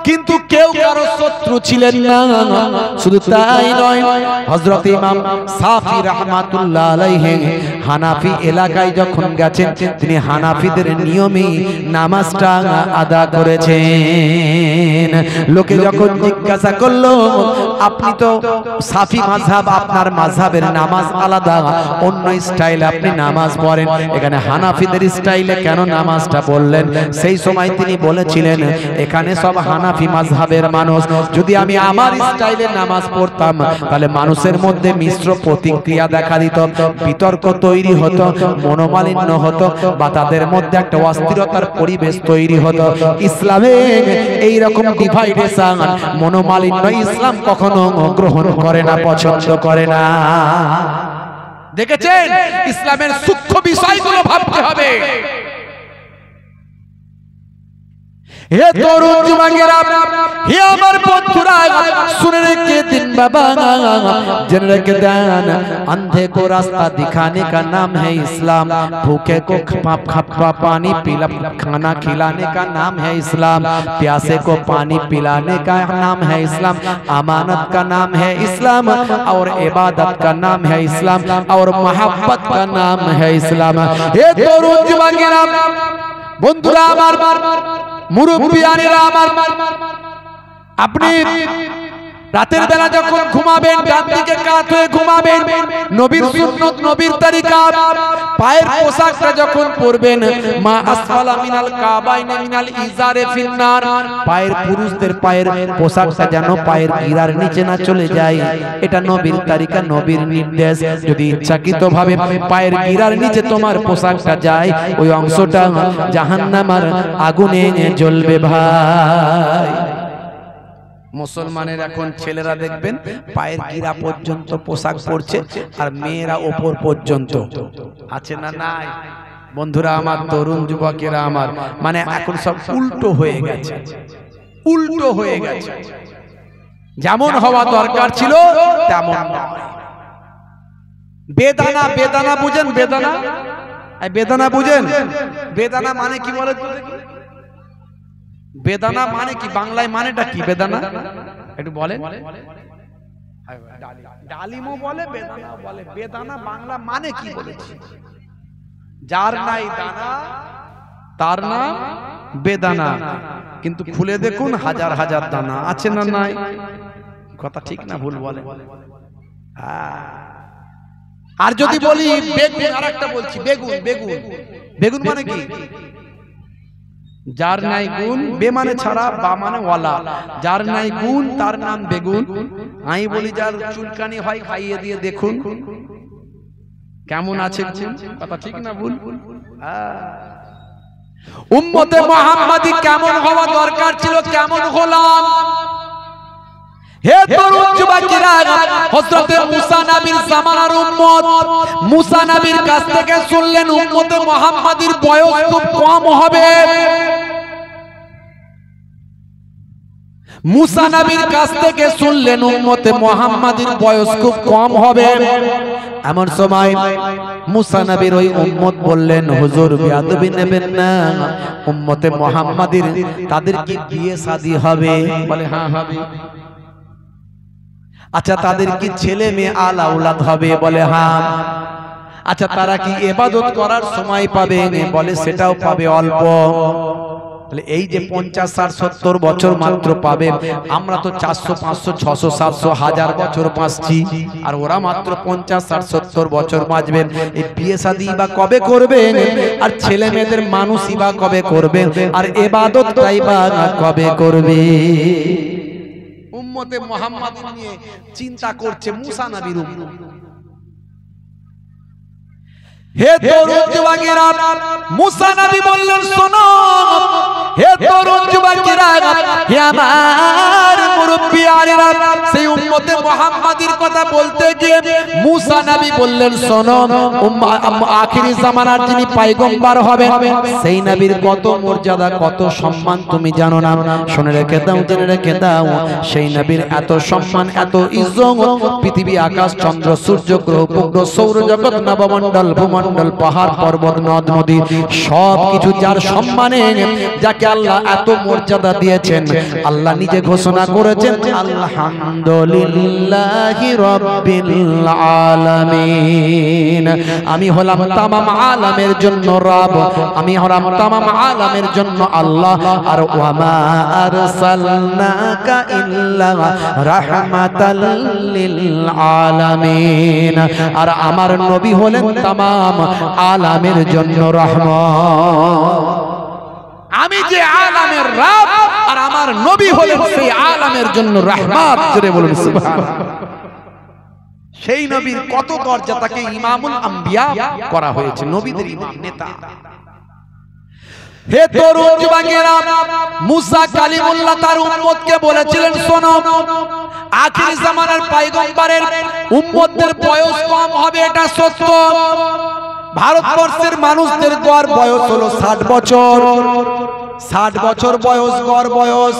কিন্তু কেউ কারো শত্রু ছিলেন না। শুধু তাই নয়, হযরত ইমাম শাফি রাহমাতুল্লাহ আলাইহি হানাফি এলাকায় যখন গেছেন, তিনি হানাফিদের নিয়মে নামাজটা আদা করেছেন। লোকে যখন জিজ্ঞাসা করলো, আপনি তো শাফি মাযহাব, আপনার মাযহাবের নামাজ আলাদা, অন্য স্টাইলে আপনি নামাজ পড়েন, এখানে হানাফিদের স্টাইলে কেন নামাজটা বললেন? সেই সময় তিনি বলেছিলেন, এখানে সব হানাফি মাযহাবের মানুষ, যদি আমি আমার স্টাইলে নামাজ পড়তাম তাহলে মানুষের মধ্যে মিশ্র প্রতিক্রিয়া দেখা দিত, বিতর্ক তৈরি হতো, মনোমালিন্য হতো, বা তাদের মধ্যে একটা অস্থিরতার পরিবেশ তৈরি হতো। ইসলামে এই রকম ডিভাইডেশন, মনোমালিন্য ইসলাম কখনো গ্রহণ করে না, পছন্দ করে না। দেখেছেন, ইসলামের সূক্ষ্ম বিষয়গুলো ভাবতে হবে। হে তরুণ যুবকেরা, হে আমার বন্ধুরা, শুনে রেখে দিন বাবা, জেনে রেখে দেন, अंधे को रास्ता दिखाने का नाम है इस्लाम, भूखे को पानी खाना खिलाने का नाम है इस्लाम, प्यासे को पानी पिलाने का नाम है इस्लाम, अमानत का नाम है इस्लाम, और इबादत का नाम है इस्लाम, और मोहब्बत का नाम है इस्लाम। हे तरुण যুবকেরা, বন্ধুরা আমার, মুরব্বিয়ানেরা আমার, আপনি রাতের বেলা যখন ঘুমাবেন, ডান দিকে কাত হয়ে ঘুমাবেন, নবীর সুন্নাত, নবীর তরিকা। পায়ের পোশাকটা যখন পরবেন, মা আসফালা মিনাল কাবাইনি মিনাল ইজারে ফিন্নার, পায়ের পুরুষদের পায়ের পোশাকটা যেন পায়ের গিরার নিচে না চলে যায়, এটা নবীর তরিকা, নবীর নির্দেশ। যদি ইচ্ছাকৃতভাবে পায়ের গিরার নিচে তোমার পোশাকটা যায়, ওই অংশটা জাহান্নামের আগুনে জ্বলবে ভাই। মুসলমানের এখন ছেলেরা দেখবেন পায়ের গিরা পর্যন্ত পোশাক পরছে, আর মেয়েরা ওপর পর্যন্ত আছে না নাই? বন্ধুরা আমার, তরুণ যুবকেরা আমার, মানে এখন সব উল্টো হয়ে গেছে, উল্টো হয়ে গেছে। যেমন হওয়া দরকার ছিল তেমন নয়। বেদানা, বেদানা বুঝেন? বেদানা, বেদানা বুঝেন? বেদানা মানে কি বলে তো দেখি? বেদানা মানে কি বাংলায়, মানেটা কি বেদানা একটু বলেন? ডালিমও বলে, বেদানাও বলে। বেদানা বাংলা মানে কি বলেছি? যার নাই দানা তার নাম বেদানা, কিন্তু খুলে দেখুন হাজার হাজার দানা আছে না নাই? কথা ঠিক না ভুল বলে? আর যদি বলি বেগুন, আরেকটা বলছি বেগুন, বেগুন, বেগুন মানে কি? যার নাই গুণ, বে মানে ছাড়া, বা মানে ওয়ালা, যার নাই গুণ তার নাম বেগুন। আমি বলি যার চুলকানি হয় খাইয়ে দিয়ে দেখুন কেমন আছে। কথা ঠিক না ভুল? উম্মতে মুহাম্মাদি কেমন হওয়া দরকার ছিল, কেমন হলাম? হে তরুণ যুবকেরা, হযরত মুসা নবীর জামানার উম্মত, মুসা নবীর কাছ থেকে শুনলেন উম্মতে মুহাম্মাদির বয়স খুব কম হবে। মুসা নবীর কাছ থেকে শুনলেন উম্মতে মুহাম্মাদির বয়স খুব কম হবে। এমন সময় মুসা নবীর ওই উম্মত বললেন, হুজুর বেয়াদবি নেবেন না, উম্মতে মুহাম্মাদির তাদের কি বিয়ে শাদী হবে? বলে হ্যাঁ হবে। আচ্ছা, তাদের কি ছেলে মেয়ে আলা আওলাদ হবে? বলে হ্যাঁ। আচ্ছা, তারা কি ইবাদত করার সময় পাবে? বলে সেটাও পাবে অল্প। এই যে 50, 60, 70 বছর মাত্র পাবে, আমরা তো 400, 500, 600, 700, 1000 বছর বাঁচছি, আর ওরা মাত্র 50, 60, 70 বছর বাঁচবে। এই বিয়ে শাদী বা কবে করবে? আর ছেলে মেয়েদের মানুষই বা কবে করবে? আর ইবাদতটাই বা কবে করবে? উম্মতে মুহাম্মাদ নিয়ে চিন্তা করছে মুসা নবীর উম্মত। হে তরুণ যুবকেরা, মুসা নবী বললেন, শোনো, হে তরুণ যুবকেরা, হে আমার মুরব্বিয়ানেরা, সেই উম্মতে মুহাম্মাদির কথা বলতে গিয়ে মুসা নবী বললেন, শোনো, আখিরি জামানার যিনি পয়গম্বর হবেন সেই নবীর কত মর্যাদা, কত সম্মান তুমি জানো না? শুনে রেখে দাও, জেনে রেখে দাও, সেই নবীর এত সম্মান, এত ইজ্জত, পৃথিবী, আকাশ, চন্দ্র, সূর্য, গ্রহ, উপগ্রহ, সৌরজগৎ, নবমণ্ডল, ভূমণ্ডল, পাহাড়, পর্বত, নদ, নদী, সব কিছু যার সম্মানে, যাকে আল্লাহ এত মর্যাদা দিয়েছেন, আল্লাহ নিজে ঘোষণা করেছেন, আলহামদুলিল্লাহি রাব্বিল আলামিন। আমি হলাম তামাম আলামের জন্য রব, আমি হলাম তামাম আলামের জন্য আল্লাহ। আর ওয়ামা আরসালনাকা ইল্লা রাহমাতাল লিল আলামিন। আর আমার নবী হলেন তামাম আলামের জন্য রহমত। আমি যে আলামের রব, আর আমার নবী হলেন সেই আলামের জন্য রহমত। জোরে বলুন সুবহানাল্লাহ। সেই নবীর কত দরজা, তাকে ইমামুল আম্বিয়া করা হয়েছে, নবীদের ইমাম, নেতা। হে তরুণ যুবকেরা, মুসা কালিমুল্লাহ তার উম্মতকে বলেছিলেন, শোনো, আখির জামানার পয়গম্বরের উম্মতদের বয়স কম হবে, এটা সত্য। ভারতবর্ষের মানুষদের গড় বয়স হলো 60 বছর। 60 বছর বয়স, গড় বয়স।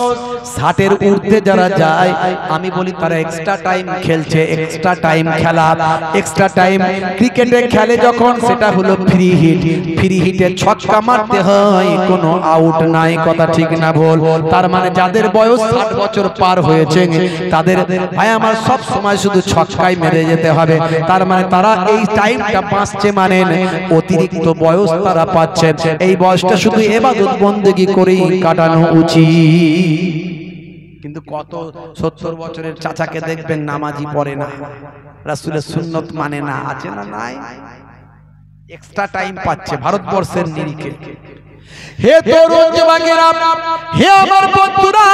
60-এর ঊর্ধ্বে যারা যায়, আমি বলি তারা এক্সট্রা টাইম খেলছে। এক্সট্রা টাইম খেলা, এক্সট্রা টাইম ক্রিকেটে খেলে যখন, সেটা হলো ফ্রি হিট। ফ্রি হিটে ছক্কা মারতে হয়, কোনো আউট নাই, কথা ঠিক না ভুল? তার মানে যাদের বয়স 60 বছর পার হয়েছে, তাদের ভাই আমার সব সময় শুধু ছক্কাই মেরে যেতে হবে। তার মানে তারা এই টাইমটা বাঁচছে, মানে অতিরিক্ত বয়স তারা পাচ্ছে। এই বয়সটা শুধু ইবাদত বন্দেগী করেই কাটানো উচিত। কিন্তু কত 70 বছরের চাচাকে দেখবেন নামাজি পড়ে না, রাসূলের সুন্নত মানে না, আছে না নাই? এক্সট্রা টাইম পাচ্ছে ভারতবর্ষের নিরিখে। হে তরুণ যুবকেরা, হে আমার বন্ধুরা,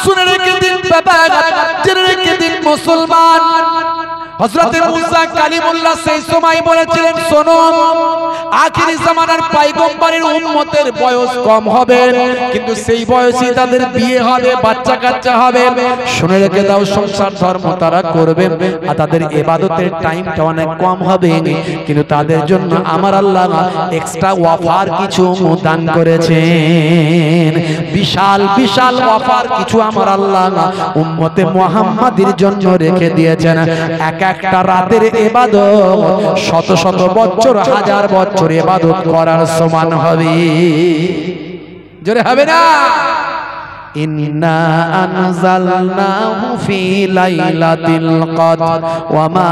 শুনে রেখে দিন বাবা, জেনে রেখে দিন মুসলমান। হযরত মুসা কালিমুল্লাহ সেই সময় বলেছিলেন, শোনো, আখিরি জামানার পয়গম্বরের উম্মতের বয়স কম হবে, কিন্তু সেই বয়সে তাদের বিয়ে হবে, বাচ্চা কাচ্চা হবে। শুনে রেখে দাও, সংসার ধর্ম তারা করবে, আর তাদের ইবাদতের টাইমটা অনেক কম হবে, কিন্তু তাদের জন্য আমার আল্লাহ এক্সট্রা অফার কিছু দান করেছেন। বিশাল বিশাল অফার কিছু আমার আল্লাহ উম্মতে মুহাম্মাদির জন্য রেখে দিয়েছেন। একটা রাতের ইবাদত শত শত বছর, হাজার বছর ইবাদত করার সমান হবে। জোরে হবে না? ইন্না আনজালনাহু ফি লাইলাতিল কদর ওয়া মা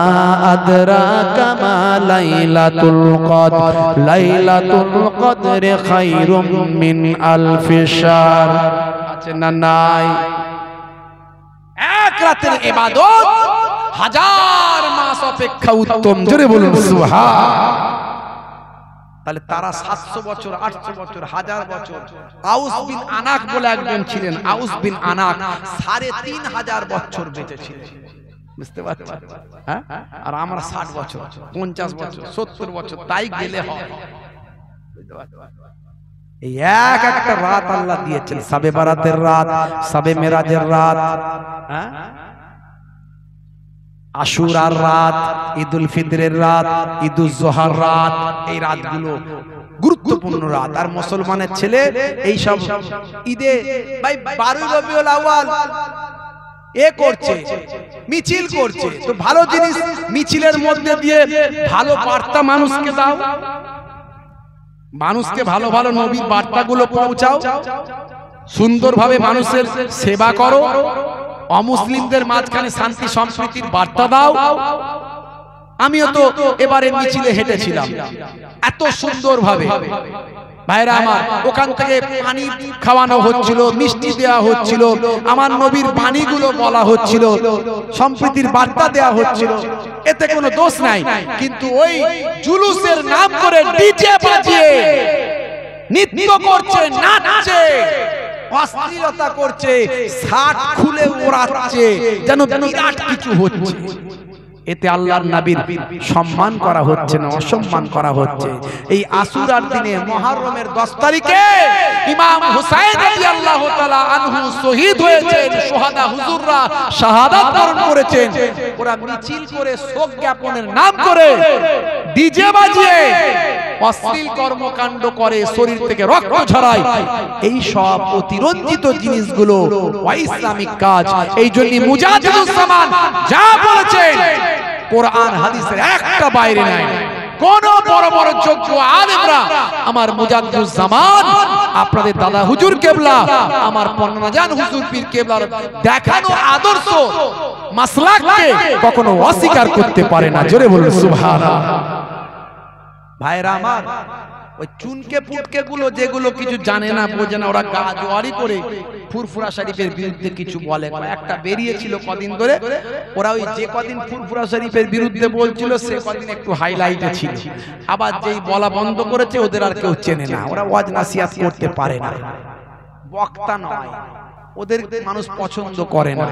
আদরাকা মা লাইলাতুল কদর লাইলাতুল কদরি খায়রুম মিন আলফি শাহর। আছে না নাই? এক রাতের ইবাদত হাজার মাস অপেক্ষা উত্তম। জোরে বলুন সুবহান। তাহলে তারা 700 বছর, 800 বছর, 1000 বছর। আউস বিন আনাক বলে একজন ছিলেন, আউস বিন আনাক 3500 বছর বেঁচে ছিলেন। বুঝতে পারছেন? হ্যাঁ? আর আমরা 60 বছর, 50 বছর, 70 বছর, তাই গেলে হয়। বুঝতে পারছেন? এই এক একটা রাত আল্লাহ দিয়েছেন, শবে বারাতের রাত, শবে মেরাজের রাত, হ্যাঁ, আশুরার রাত, ঈদুল ফিতরের রাত, ঈদুল জোহার রাত। এই রাতগুলো গুরুত্বপূর্ণ রাত। আর মুসলমানের ছেলে এই সব ঈদে ভাই 12 রবিউল আউয়াল এ করছে, মিছিল করছে, তো ভালো জিনিস মিছিলের মধ্যে দিয়ে ভালো বার্তা মানুষকে দাও, মানুষকে ভালো ভালো নবীর বার্তাগুলো পৌঁছাও, সুন্দরভাবে মানুষের সেবা করো, অমুসলিমদের মাঝখানে শান্তি সম্প্রীতির বার্তা দাও। আমিও তো এবারে মিছিলে হেঁটেছিলাম, এত সুন্দরভাবে ভাইরা আমার, ওখান থেকে পানি খাওয়ানো হচ্ছিল, মিষ্টি দেওয়া হচ্ছিল, আমার নবীর বাণীগুলো বলা হচ্ছিল, সম্প্রীতির বার্তা দেওয়া হচ্ছিল, এতে কোনো দোষ নাই। কিন্তু ওই জুলুসের নাম করে ডিজে বাজিয়ে নৃত্য করছে, নাচছে, অশ্লীলতা করছে, শার্ট খুলে ওড়াচ্ছে, যেন বিরাট কিছু হচ্ছে। এতে আল্লাহর নবীর সম্মান করা হচ্ছে না, অসম্মান করা হচ্ছে। এই আশুরার দিনে মুহররমের 10 তারিখে ইমাম হুসাইন রাদিয়াল্লাহু তাআলা আনহু শহীদ হয়েছেন। শহাদা হুজুররা শাহাদাত বরণ করেছেন। ওরা মিছিল করে শোক জ্ঞাপনের নাম করে ডিজে বাজিয়ে অশ্লীল কর্মকাণ্ড করে, শরীর থেকে রক্ত ঝরায়। এই সব অতিরঞ্জিত জিনিসগুলো অইসলামিক কাজ। এই জন্য মুজাহিদুল জামান যা বলেছেন কোরআন হাদিসের একটা বাইরে নাই। কোন বড় বড় যোগ্য আলেমরা আমার মুজাহিদুল জামান, আপনাদের দাদা হুজুর কেবলা, আমার পন্নাজান হুজুর পীর কেবলার দেখানো আদর্শ মাসলাককে কখনো অস্বীকার করতে পারে না। জোরে বলুন সুবহানাল্লাহ। ভাইরা আমার, ওই চুনকে পুটকে গুলো যেগুলো কিছু জানে না বোঝে না, ওরা গাজোয়ারি করে ফুরফুরা শরীফের বিরুদ্ধে কিছু বলে। একটা বেরিয়েছিল কদিন ধরে, ওরা ওই যে কদিন ফুরফুরা শরীফের বিরুদ্ধে বলছিল সে কদিন একটু হাইলাইটে ছিল। আবার যেই বলা বন্ধ করেছে ওদের আর কেউ চেনে না। ওরা ওয়াজ নাসিহাত করতে পারে না, বক্তা নয়, ওদের মানুষ পছন্দ করে না।